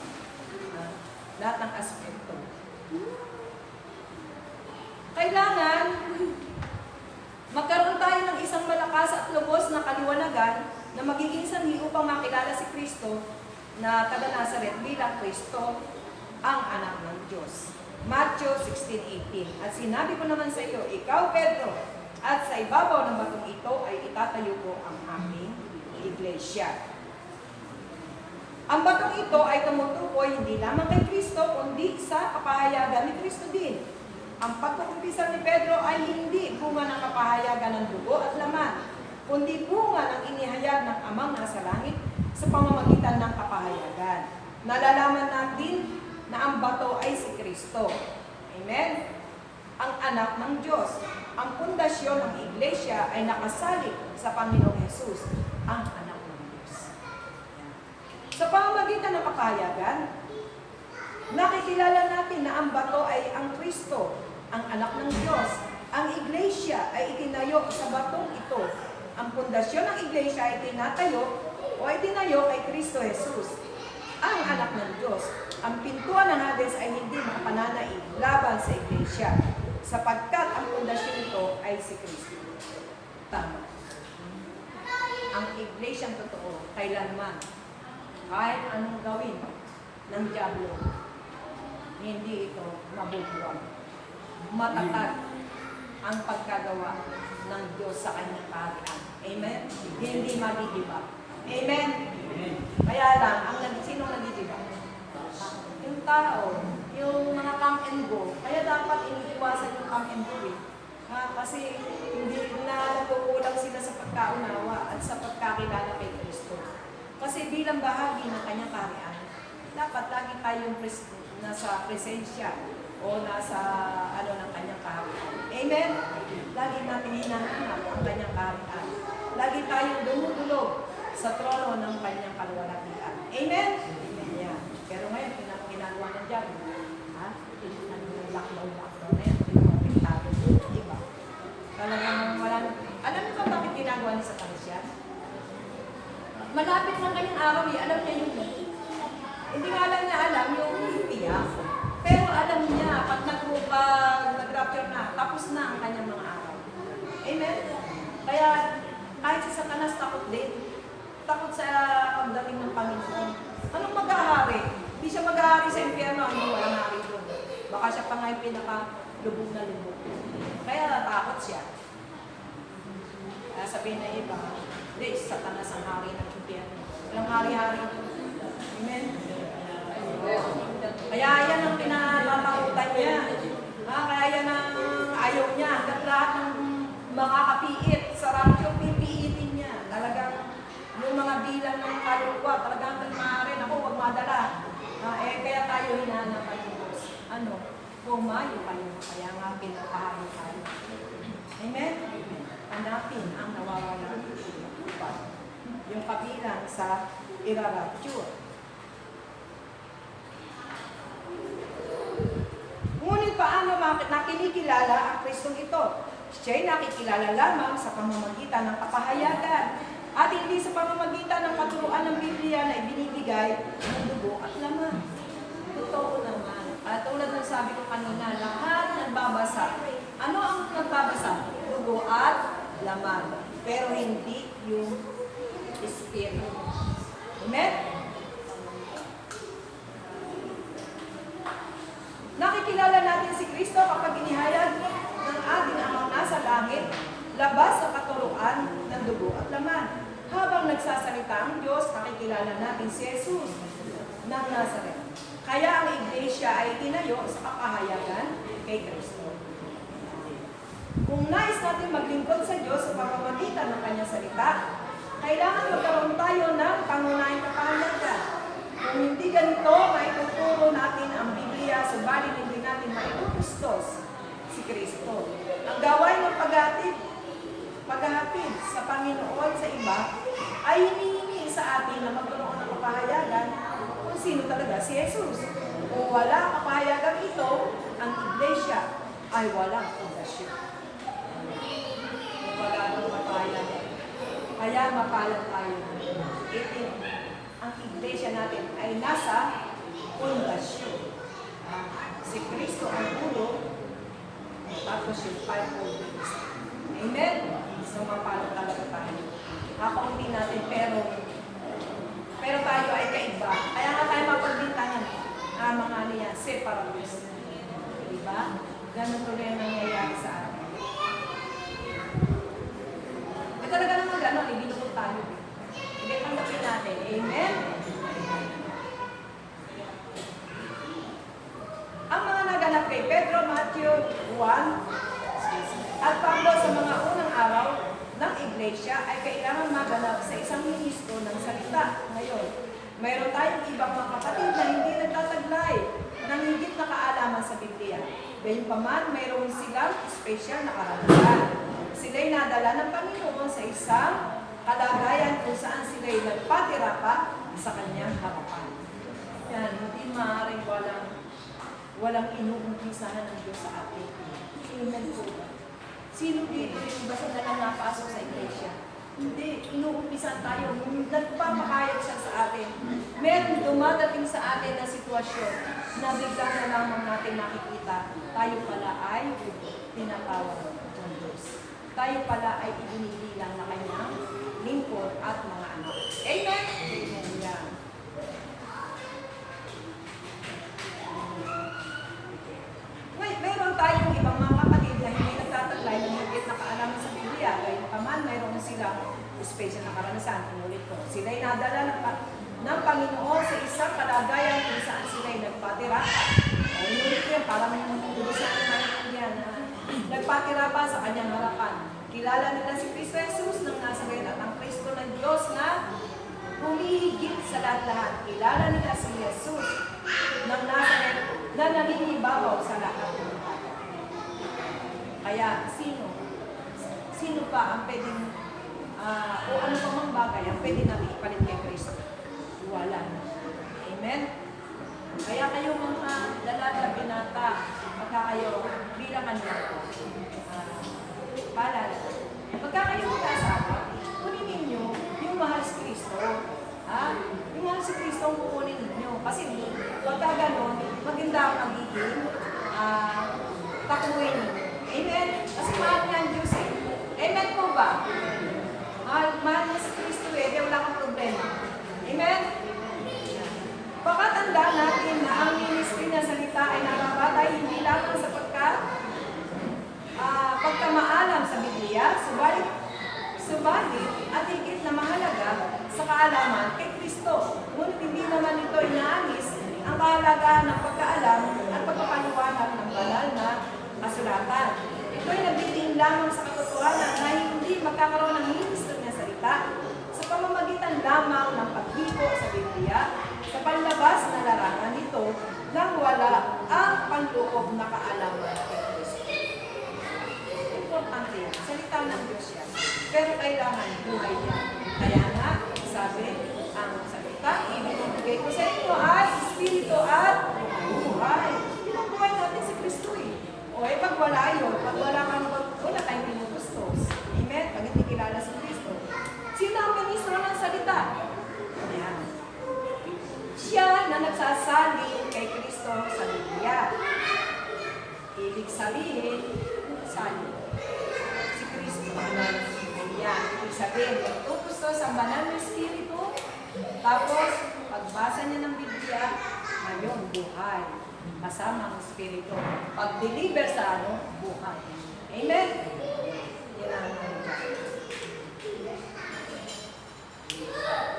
Lahat ng aspekto. Kailangan magkaroon tayo ng isang malakas at lubos na kaliwanagan na magiging sanhi upang makilala si Kristo na taga Nazaret bilang Kristo ang anak ng Diyos. Matthew 16:18. At sinabi ko naman sa iyo, ikaw Pedro, at sa ibabaw ng batong ito ay itatayo ko ang aking iglesia. Ang batong ito ay tumutukoy hindi lamang kay Kristo, kundi sa kapahayagan ni Kristo din. Ang pagkukumpisal ni Pedro ay hindi bunga ng kapahayagan ng dugo at laman, kundi bunga ng inihayag ng Amang nasa langit sa pamamagitan ng kapahayagan. Nalalaman natin na ang bato ay si Kristo. Amen? Ang anak ng Diyos. Ang pundasyon ng iglesia ay nakasalik sa Panginoong Hesus, ang anak ng Diyos. Sa pamamagitan ng kapahayagan, nakikilala natin na ang bato ay ang Kristo, ang anak ng Diyos. Ang iglesia ay itinayo sa batong ito. Ang pundasyon ng iglesia ay itinayo kay Kristo Jesus, ang anak ng Diyos. Ang pintuan ng Hades ay hindi makapananaig laban sa iglesia, sapagkat ang pundasyon nito ay si Kristo. Tama. Ang iglesyang totoo, kailanman, kahit anong gawin ng dyablo, hindi ito mabubuwag. Matatag ang pagkagawa ng Diyos sa kanyang kaharian. Amen? Hindi magigiba. Amen? Kaya lang, sino nagigiba? Yung tao, yung mga come and go. Kaya dapat iniiwasan yung come and go eh. Kasi hindi na nagkukulang sila sa pagkaunawa at sa pagkakilala kay Kristo. Kasi bilang bahagi ng kanyang kaharian, dapat lagi tayong nasa presensya o nasa ng kanyang kaharian. Amen? Lagi natin hinahanap ang kanyang kaharian. Lagi tayong dumudulog sa trono ng kanyang kaluwalhatian. Amen? Yeah. Pero ngayon, ginagawa ng dyan. Lockdown na yan. Pintado. Diba? Talagang wala. Alam niyo ba bakit ginagawa ni Satanas yan? Malapit ng kanyang araw eh. Alam niya yung hindi nga lang niya alam yung iyak. Pero alam niya, pag nag-rapture na, tapos na ang kanyang mga araw. Amen? Kaya, kahit si Satanas takot din. Takot sa pagdating ng Panginoon. Anong mag-ahari? Hindi siya mag-ahari sa impyerno, hindi walang hari doon. Baka siya pa nga yung pinaka-lubog na lubog. Kaya natakot siya. Kaya sabihin na iba, hindi, Satanas ang hari ng impyerno. Walang hari-hari. Amen? Kaya yan ang pinatatakutan niya. Kaya yan ang ayaw niya. Hanggang lahat ng makakapiit sa radyo, pipiitin niya. Talagang yung mga bilang ng kaluluwa, talagang maaari. Ako, huwag madala. Kaya tayo hinahanapan ng Diyos. Pumayo kayo. Kaya nga pinapahayo tayo. Amen? Hanapin ang nawawala. Yung kabilang sa irarapture. Ngunit paano nakinikilala ang Kristong ito? Siya'y nakikilala lamang sa pamamagitan ng kapahayagan at hindi sa pamamagitan ng katuruan ng Biblia na ibinibigay ng dugo at laman. Totoo na. makilala natin si Kristo kapag inihayag ng ating amang nasa langit, labas sa katuruan ng dugo at laman. Habang nagsasalita ang Diyos, makikilala natin si Jesus ng Nazaret. Kaya ang iglesia ay tinayo sa kapahayagan kay Kristo. Kung nais natin maglingkod sa Diyos sa pamamagitan ng Kanyang salita, kailangan magkaroon tayo ng pangunahing kapahayagan. Kung hindi ganito, maituturo natin ang Biblia, subalit hindi natin maitutustos si Kristo. Ang gawain ng paghahatid sa Panginoon sa iba ay hinihingi sa atin na magkaroon ng kapahayagan kung sino talaga si Jesus. Kung wala kapahayagan ito, ang iglesia ay walang pundasyon. Wala ng kapahayagan. Kaya mapalad tayo. Ang iglesia natin ay nasa pundasyon. Si Kristo ang ulo, tapos yung fivefold ministry. Amen? So, mapalad talaga tayo. Kakaunti natin, pero tayo ay kaiba. Kaya nga tayo mapagbintangan mga niya, separatist. Diba? Ganun tuloy ang nangyayari sa atin. At talaga naman gano'n, ibinukod tayo. Hindi tanggapin natin. Amen? Ang mga naganap kay Pedro, Matthew 1, at Pablo sa mga unang araw ng iglesia ay kailangan maganap sa isang ministro ng salita. Ngayon, mayroon tayong ibang mga kapatid na hindi nagtataglay ng higit na kaalaman sa Biblia. Gayunpaman, mayroon silang espesyal na karanasan. Sila'y nadala ng Panginoon sa isang kalagayan kung saan sila'y nagpatira pa sa kanyang harapan. Yan, hindi maaaring walang inuumpisahan ng Diyos sa atin. Amen po ba? Sino dito yung basta na lang napasok sa iglesia? Hindi, inuumpisan tayo. Nagpapakayag siya sa atin. Meron dumadating sa atin na sitwasyon na bigla na lamang natin nakikita. Tayo pala ay tinatawag ng Diyos. Tayo pala ay ibinibilang na kanyang lingkod at mga anak. Amen? Amen. Yan. Meron tayong ibang mga kapatid na hindi nagtataglay ng higit na kaalaman sa Biblia. Kaya naman, mayroon silang special na karanasan. Inulit ko. Sila'y nadala ng Panginoon sa isang kalagayan kung saan sila'y nagpatira. Inulit ko yan, parang tulos na maintindihan na nagpatira pa sa kanyang harapan. Kilala nila si Kristo Jesus ng Nazaret at ang Kristo ng Diyos na humihigit sa lahat-lahat. Kilala nila si Jesus ng Nazaret na naninibabaw sa lahat ng bagay. Kaya, sino pa ang pwedeng, o ano pa mang bagay ang pwede natin ipalit kay Kristo? Wala. Amen? Kaya kayo mga lalaki, binata, pagka kayo bilang kanila, paalala. Pagka kayo mag-asawa, kunin ninyo yung mahal si Kristo. Yung mahal si Kristo ang kukunin ninyo. Kasi pagka ganon, maganda ang magiging takuin ninyo. Amen? Kasi mahal niya ang Diyos eh. Amen po ba? Mahal niya si Kristo eh, di wala kang problema. Amen? Pakatandaan natin na ang ministry na salita ay nakabatay hindi lamang sa pagkamaalam sa Biblia, subalit at higit na mahalaga sa kaalaman kay Kristo. Ngunit hindi naman ito inaanis ang kahalagahan ng pagkaalam at pagpapaliwanag ng banal na kasulatan. Ito ay nagtitingin lamang sa katotohanan na hindi magkakaroon ng ministry na salita sa pamamagitan lamang ng paghipo sa Biblia sa panlabas na larangan nito nang wala ang panloob na kaalaman kay Kristo. Importante yan. Salita ng Diyos yan. Pero kailangan buhay yan. Kaya nga, sabi, ang salita, ibinibigay ko sa inyo ay Espiritu at buhay. Pinubuhay natin si Kristo eh. O pag wala yun, pag wala tayong pinupustos. Amen? Pag hindi kilala si Kristo. Sino ang ministro ng salita? Ayan. Siya na nagsasalin kay Kristo sa Biblia. Ibig sabihin, salin. Si Kristo. Ayan. Ibig sabihin, magpupustos ang banal na Espiritu. Tapos, pagbasa niya ng Biblia, ngayon, buhay. Kasama ang Espiritu. Pag-deliver sa buhay. Amen? Yan ang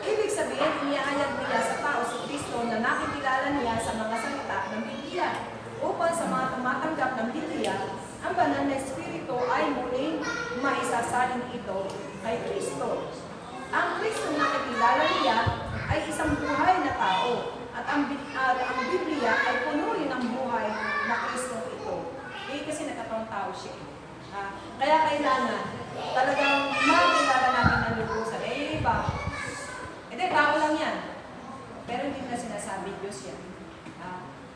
ibig sabihin, inihayag niya sa tao si Kristo na nakikilala niya sa mga salita ng Biblia. Upang sa mga tumatanggap ng Biblia, ang banal na Espiritu ay muling maisasalin ito kay Kristo. Ang Kristo na nakikilala niya ay isang buhay na tao at ang Biblia ay puno rin ng buhay na Kristo ito. Kasi nakatawang tao siya. Kaya kailangan talagang makilala natin ang lubusan. Iba. Hindi, tao lang yan. Pero hindi na sinasabi Diyos yan.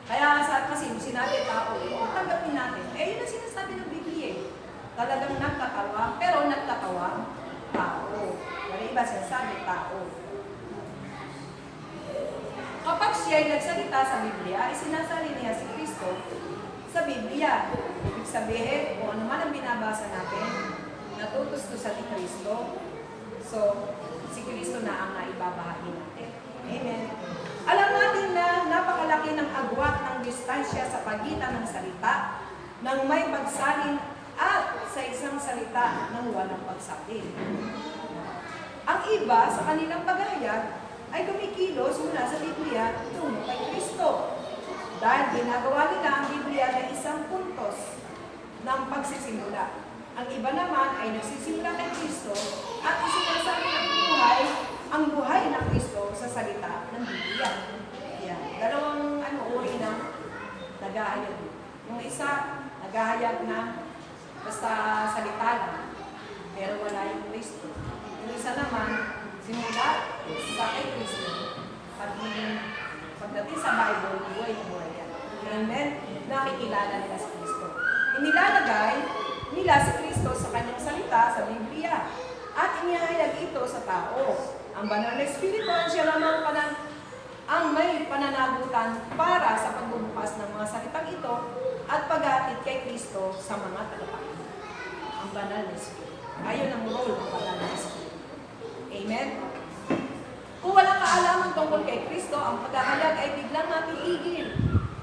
Kaya kasi sinabi tao, tanggapin natin. Yun ang sinasabi ng Biblia. Talagang nagkatawa, pero nagkatawa tao. Pero iba sinasabi tao. Kapag siya ay nagsalita sa Biblia, isinasali niya si Kristo sa Biblia. Ibig sabihin, kung ano man ang binabasa natin, natutustusan ni Kristo. So, si Kristo na ang naibabahagi natin. Amen. Alam natin na napakalaki ng agwat ng distansya sa pagitan ng salita ng may pagsalin at sa isang salita ng walang pagsalin. Ang iba sa kanilang paghahayag ay kumikilos mula sa Biblia tungo kay Kristo. Dahil ginagawa nila ang Biblia na isang puntos ng pagsisimula. Ang iba naman ay nagsisimula kay Kristo at isinasabi ang buhay ng Kristo sa salita ng Biblia. Yan. Dalawang uri ng naghahayag. Yung isa, naghahayag na basta salita lang, pero wala yung Kristo. Yung isa naman, simula sa kay Kristo. Pagdating sa Bible, buhay na buhay yan. Amen? Nakikilala nila si Kristo. Inilalagay nila si Kristo sa kanyang salita sa Biblia at inihayag ito sa tao. Ang banal na Espiritu siya lamang ang may pananagutan para sa pagbubukas ng mga salitang ito at paghatid kay Kristo sa mga tagapakinig. Ang banal na Espiritu. Ayun ang role ng banal na Espiritu. Amen? Kung walang kaalaman tungkol kay Kristo, ang paghahayag ay biglang matitigil.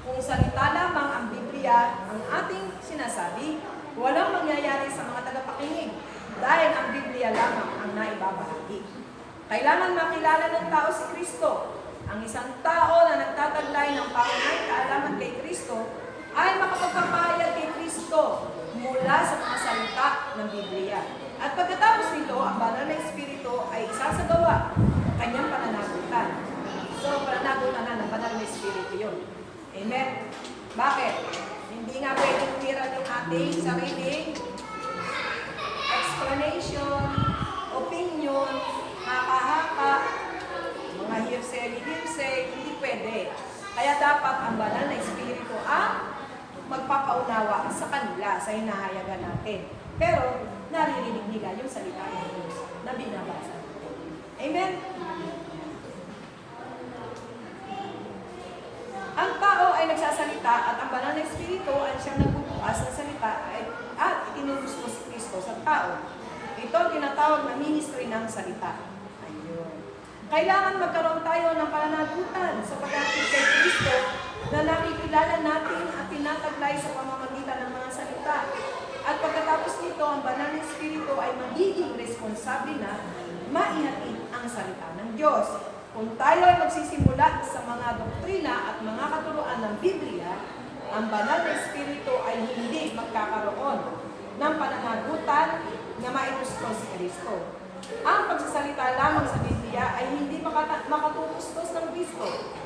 Kung salita lamang ang Biblia ang ating sinasabi, walang mangyayari sa mga tagapakinig dahil ang Biblia lamang ang naibabahagi. Kailangan makilala ng tao si Kristo. Ang isang tao na nagtataglay ng pangunahing kaalaman kay Kristo ay makapagpapahayag kay Kristo mula sa mga salita ng Biblia. At pagkatapos nito, ang banal na Espiritu ay isasagawa ang kanyang pananagutan. So, pananagutan na ng banal na Espiritu yun. Amen? Bakit? Hindi nga pwedeng umiral yung ating sariling explanation, opinion, haka-haka, mga hearsay, hindi pwede. Kaya dapat ang banal na Espiritu ang magpapaunawa sa kanila sa hinahayagan natin. Pero, naririnig nila yung salita ng Diyos na binabasa. Amen? Ang tao ay nagsasalita at ang banal na Espiritu ay siyang nagbubukas ng salita at itinuturo si Kristo sa tao. Ito tinatawag na ministry ng salita. Ayun. Kailangan magkaroon tayo ng pananagutan sa paghatid kay Kristo na nakikilala natin at tinataglay sa pamamagitan ng mga salita. At pagkatapos nito, ang banal na Espiritu ay magiging responsable na maihatid ang salita ng Diyos. Kung tayo ay magsisimula sa mga doktrina at mga katuruan ng Biblia, ang banal na Espiritu ay hindi magkakaroon ng pananagutan na maitustos si Kristo. Ang pagsasalita lamang sa Biblia ay hindi makatutustos ng Kristo.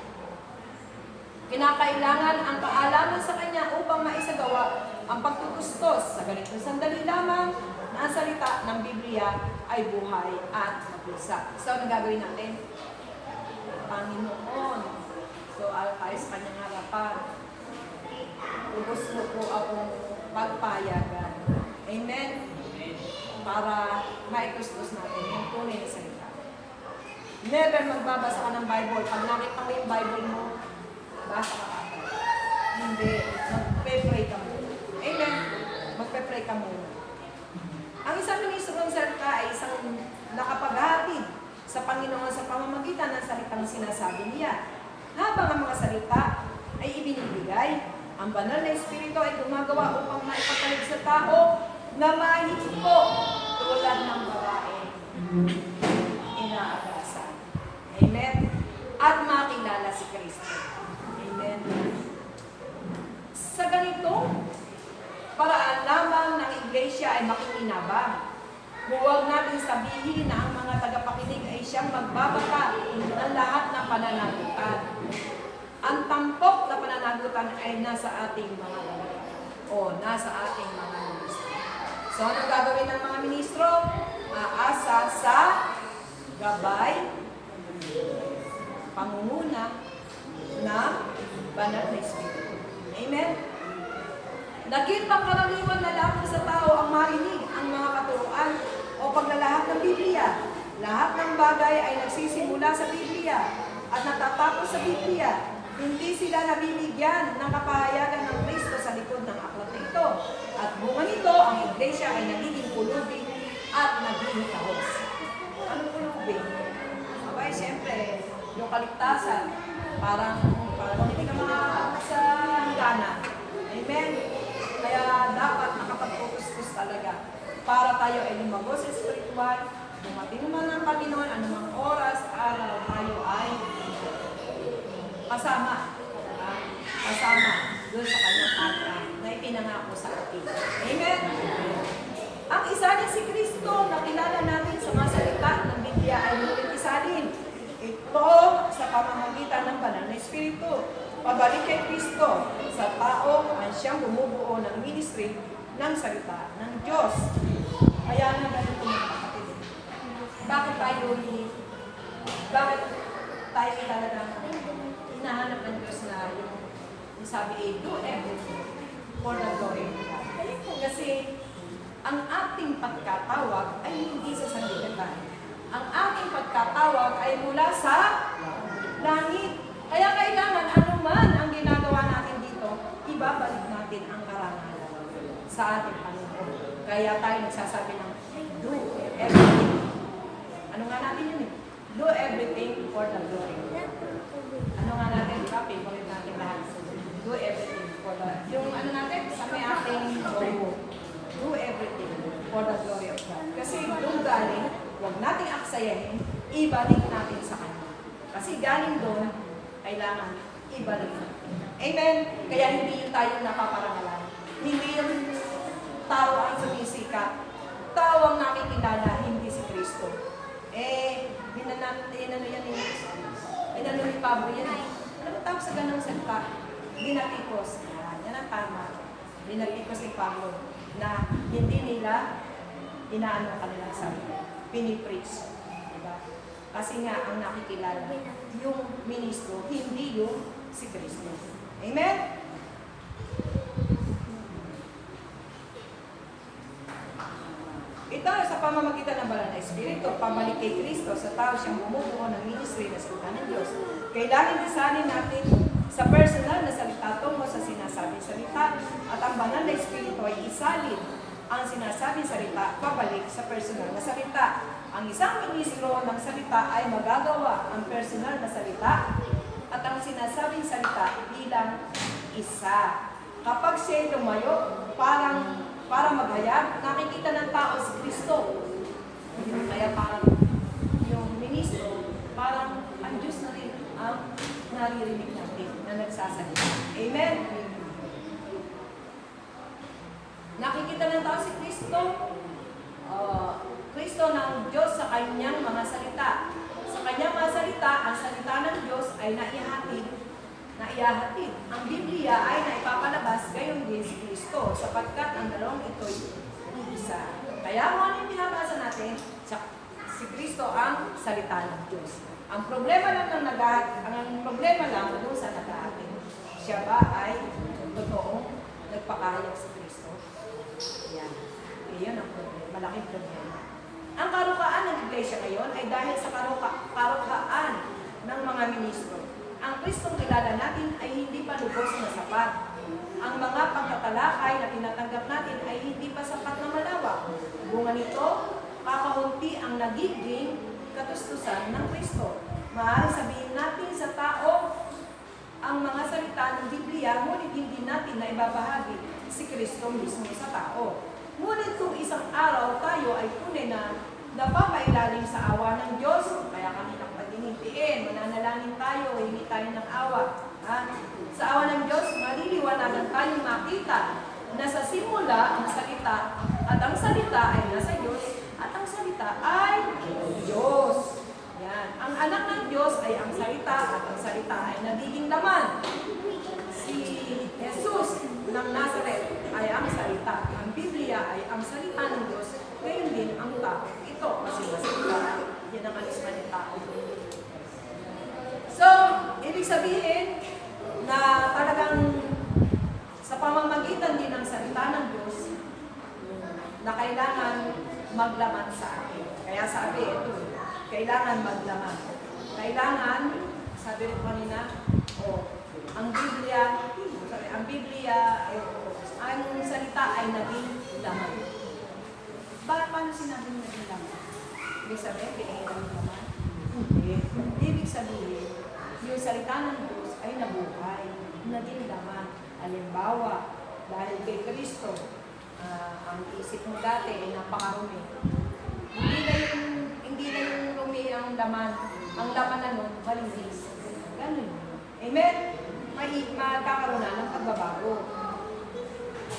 Kinakailangan ang kaalaman sa Kanya upang maisagawa ang pagtutustos. Sa ganitong sandali lamang na ang salita ng Biblia ay buhay at mabisa. So, ano gagawin natin? Panginoon. So, tayo sa Kanyang harapan. Ubus mo po akong pagpayagan. Amen? Para maitustos natin yung tunay na salita. Never magbabasa ka ng Bible. Pag nakita mo yung Bible mo, basa ka agad. Hindi. Magpe-pray ka muna. Amen? Magpe-pray ka muna. Ang isang ministro ng salita ay isang nakapaghatid sa Panginoon sa pamamagitan ng salitang sinasabi niya. Habang ang mga salita ay ibinibigay. Ang banal na Espiritu ay gumagawa upang maipatalig sa tao na mahipo tulad ng babae inaagasan. Amen? At makilala si Kristo. Amen? Sa ganitong paraan lamang ng iglesia ay makikinabang. Huwag natin sabihin na ang mga tagapakinig ay siyang magbabaka ng lahat ng pananagutan. Ang tampok na pananagutan ay nasa ating mga lalaki o nasa ating mga ministro. So, anong gagawin ng mga ministro? Aasa sa gabay, pangunguna ng banal na Espiritu. Amen? Naging pangkaraniwan na lamang sa tao ang marinig ang mga katuruan o paglalahad ng Biblia. Lahat ng bagay ay nagsisimula sa Biblia at natatapos sa Biblia. Hindi sila nabibigyan ng kapahayagan ng Kristo sa likod ng aklat na ito. At bunga nito, ang iglesia ay nagiging pulubi at nagiging kaos. Ano pulubi? Abay, siyempre, yung kaligtasan, parang hindi ka mga sa hangganan. Amen? Kaya dapat nakapag-focus talaga para tayo ay lumago sa spiritual, dumating naman ng Panginoon, anumang oras, araw, tayo ay kasama doon sa kanyang atraw na ipinangako sa atin. Amen? Ang isalin si Kristo na kilala natin sa mga salita ng Biblia ay muling isalin. Ito sa pamamagitan ng banal na Espiritu. Pabalik kay Kristo sa tao ang siyang bumubuo ng ministry ng salita ng Diyos. Kaya na ganito mga kapatid. Bakit tayo talagang hinahanap ng Diyos na yung sabi do everything for the glory of God. Kasi ang ating pagkatawag ay hindi sa sanlibutan. Ang ating pagkatawag ay mula sa langit. Kaya kailangan anuman ang ginagawa natin dito, ibabalik natin ang karangalan sa ating Panginoon. Kaya tayo nagsasabi ng do everything. Ano nga natin yun eh? Do everything for the glory of God. Ano nga natin, di ba? Favorite natin lahat. Do everything for the... Yung ano natin, sa may ating do everything for the glory of God. Kasi doon galing, huwag nating aksayahin, ibalik natin sa Kanya. Kasi galing doon, kailangan ibalik natin. Amen? Kaya hindi yung tayo napaparangalan. Hindi yung tao ang sumisikat. Tao ang nakikilala, hindi si Kristo. Inano ni Pablo yan eh. Ano tawag sa ganang salita? Dinatikos. Yan ang tama. Dinatikos ni Pablo na hindi nila inaano kanilang sarili. Pinipreach. Diba? Kasi nga ang nakikilala yung ministro, hindi yung si Kristo. Amen? Ito sa pamamagitan ng banal na Espiritu, pabalik kay Kristo sa tao siyang bumubuo ng ministry na salita ng Diyos. Kailangan isanin natin sa personal na salita tungo sa sinasabing salita at ang banal na Espiritu ay isalin ang sinasabing salita pabalik sa personal na salita. Ang isang ministro ng salita ay magagawa ang personal na salita at ang sinasabing salita bilang isa. Kapag siya lumayo, para maghayag, nakikita ng tao si Kristo. Kaya parang yung ministro, parang ang Diyos na rin ang naririnig natin na nagsasalita. Amen? Nakikita ng tao si Kristo. Kristo ng Diyos sa kanyang mga salita. Sa kanyang mga salita, ang salita ng Diyos ay naihatid. Ang Biblia ay naipapalabas gayon din si Kristo sapagkat ang dalawang ito'y iisa. Kaya kung ano yung binabasa natin, si Kristo ang salita ng Diyos. Ang problema lang doon sa nag-aatin. Siya ba ay totoong nagpakahayag si Kristo? Yan. Iyon ang problema. Malaking problema. Ang karukaan ng iglesia ngayon ay dahil sa karukaan ng mga ministro. Ang Kristong kilala natin ay hindi pa lubos na sapat. Ang mga pagtatalakay na tinatanggap natin ay hindi pa sapat na malawak. Bunga nito, kakaunti ang nagiging katustusan ng Kristo. Maaari sabihin natin sa tao, ang ang mga salita ng Biblia, ngunit hindi natin na ibabahagi si Kristo mismo sa tao. Ngunit kung isang araw tayo ay tunay na napapailalim sa awa ng Diyos, kaya kami ng pagdinitiin, mananalangin tayo, hindi tayo ng awa. Ha? Sa awa ng Diyos, maliliwanagan tayong makita na sa simula ang salita at ang salita ay nasa Diyos at ang salita ay Diyos. Yan. Ang anak ng Diyos ay ang salita at ang salita ay nagiging laman. Si Jesus ng Nazareth ay ang salita. Ang Biblia ay ang salita ng Diyos. Ngayon din ang tao. Ito kasi salita. Yan ang alisman ng tao. So, ibig sabihin na talagang sa pamamagitan din ng salita ng Diyos na kailangan maglaman sa atin. Kaya sabi ito, kailangan maglaman. Kailangan, sabi rin kanina, ang Biblia, ang salita ay naging laman. Paano sinabing naging laman? Ibig sabihin, pinailan ng laman? Hindi. Ibig sabihin, yung salita ng Diyos ay nabuhay, naging laman. Halimbawa, dahil kay Kristo, ang isip mo dati ay napakarumi. Hindi na yung rumi ang laman. Ang laman na nun, malinis. Ganun. Amen? Magkakaroon na ng pagbabago.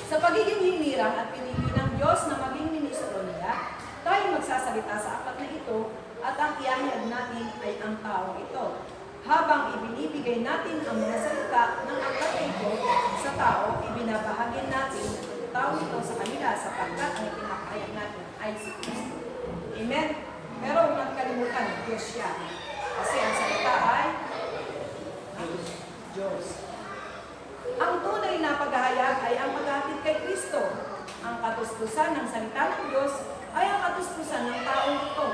Sa pagiging hinirang at pinili ng Diyos na maging ministro niya, tayo magsasalita sa aklat na ito at ang iahayag natin ay ang tao ito. Habang ibinibigay natin ang mga salita ng aklat na ito sa tao, ibinabahagi natin ang tao ito sa kanila sapagkat ang ipinakahayag natin ay si Kristo. Amen? Pero huwag natin kalimutan, Diyos siya. Kasi ang salita ay Diyos. Ang tunay na paghahayag ay ang paghahatid kay Kristo. Ang katustusan ng salita ng Diyos ay ang katustusan ng taong ito.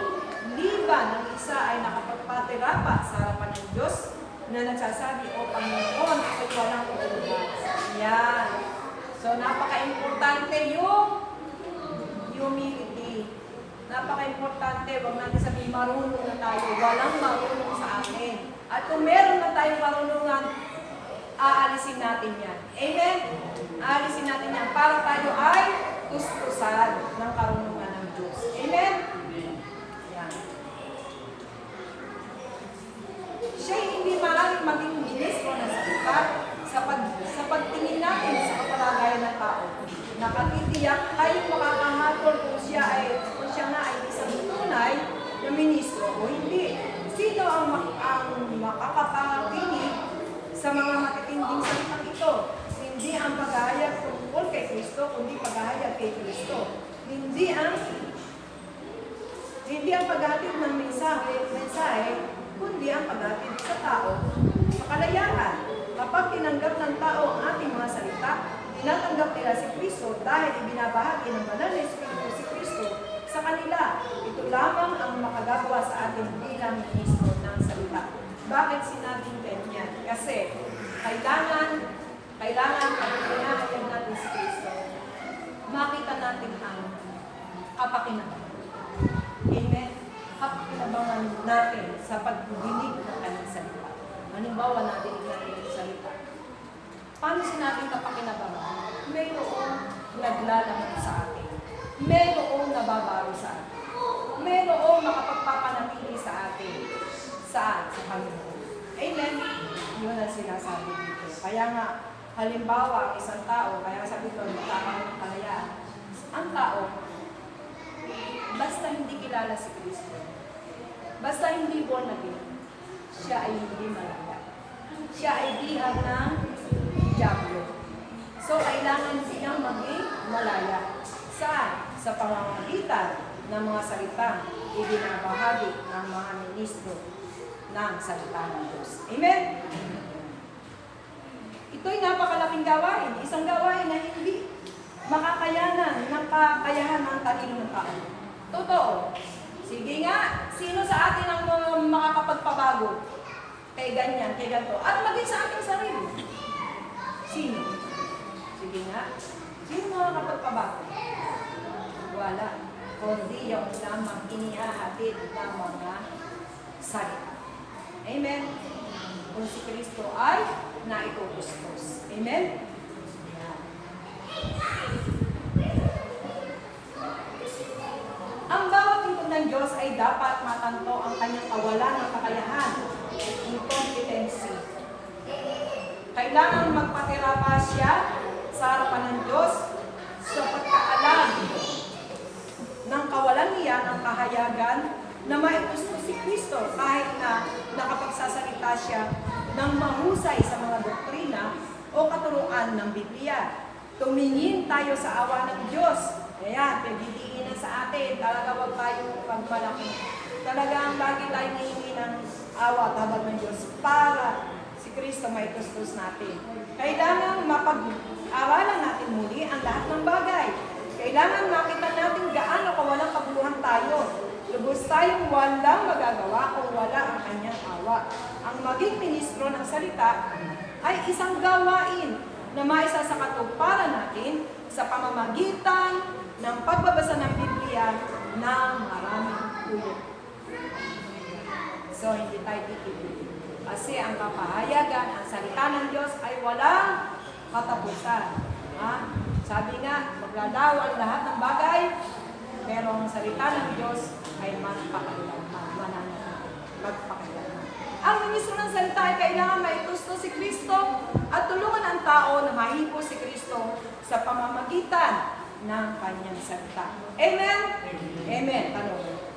Liban ng isa ay nakapagpatira pa sa harapan ng Diyos na nagsasabi, O Panginoon, ako'y walang katulad. Yan. So, napaka-importante yung humility. Napaka-importante. Huwag natin sabihin, marunong na tayo. Walang marunong sa akin. At kung meron na tayong marunungan, aalisin natin yan. Amen? Aalisin natin yan para tayo ay tustusan ng karunungan ng Diyos. Amen? Yan. Siya hindi maaaring maging ministro ng salita sa pagtingin natin sa kapalagayan ng tao. Nakatitiyak tayong makakahatol kung siya nga ay isang tunay na ministro o hindi. Sino ang makakapakinig sa mga matitinding salitang ito? Hindi ang paghahayag tungkol kay Kristo, kundi paghahayag kay Kristo. Hindi ang paghatid ng mensahe, kundi ang paghatid sa tao sa kalayaan. Kapag tinanggap ng tao ang ating mga salita, tinatanggap nila si Kristo dahil ibinabahagi ng banal na Espiritu si Kristo sa kanila. Ito lamang ang makagagawa sa atin bilang ministro ng salita. Bakit sinabing ganyan? Kasi kailangan pag pinahayag natin si Kristo, makita natin ang kapakinabangan. Amen? Kapakinabangan natin sa pagdinig ng kanyang salita. Halimbawa natin yung salita. Paano sinabing kapakinabangan? Mayroong naglalaman sa atin. Mayroong nababago sa atin. Mayroong makapagpapanatili sa atin. Saan? Sa Panginoon. Amen? Yun ang sinasabi dito. Kaya nga, halimbawa, ang isang tao, kaya sabi ko, magkakaroon ng kalayaan. Ang tao, basta hindi kilala si Kristo, basta hindi born again, siya ay hindi malaya. Siya ay bihag ng Diablo. So, kailangan siyang maging malaya. Saan? Sa pamamagitan ng mga salitang ibinabahagi ng mga ministro ng salita ng Diyos. Amen? Ito'y napakalaking gawain. Isang gawain na hindi makakayanan ng kakayahan ng talinong tao. Totoo. Sige nga, sino sa atin ang makakapagpabago? Kay ganyan, kay ganito. At maging sa ating sarili. Sino? Sige nga. Sino makakapagpabago? Wala. Kundi yung lamang inihahatid ng mga salita. Amen? Kung si Kristo ay na itutustos. Amen? Yan. Ang bawat lingkod ng Diyos ay dapat matanto ang kanyang kawalan ng kakayahan, incompetency. Kailangan magpatira siya sa harapan ng Diyos sa pagkaalam ng kawalan niya ng kahayagan na maitustos si Kristo kahit na nakapagsasalita siya ng mahusay sa mga doktrina o katuruan ng Biblia. Tumingin tayo sa awa ng Diyos. Ayan, pagdidiinan sa atin. Talaga wag tayong pagmalaki. Talagang lagi tayong hihingi ng awa tabag ng Diyos para si Kristo maitustos natin. Kailangan mapag-aralan natin muli ang lahat ng bagay. Kailangan makita natin gaano kawalang kabuluhan tayo. Lubos tayong walang magagawa kung wala ang kanyang awa. Ang maging ministro ng salita ay isang gawain na maisa sa katuparan natin sa pamamagitan ng pagbabasa ng Biblia ng maraming ulit. So, hindi tayo titigil. Kasi ang kapahayagan, ang salita ng Diyos ay walang katapusan. Sabi nga, maglalawan lahat ng bagay, pero ang salita ng Diyos ay magpakailanman. Ang ministro ng salita ay kailangan maitustos si Kristo at tulungan ang tao na mahipo si Kristo sa pamamagitan ng kanyang salita. Amen? Amen. Tanong.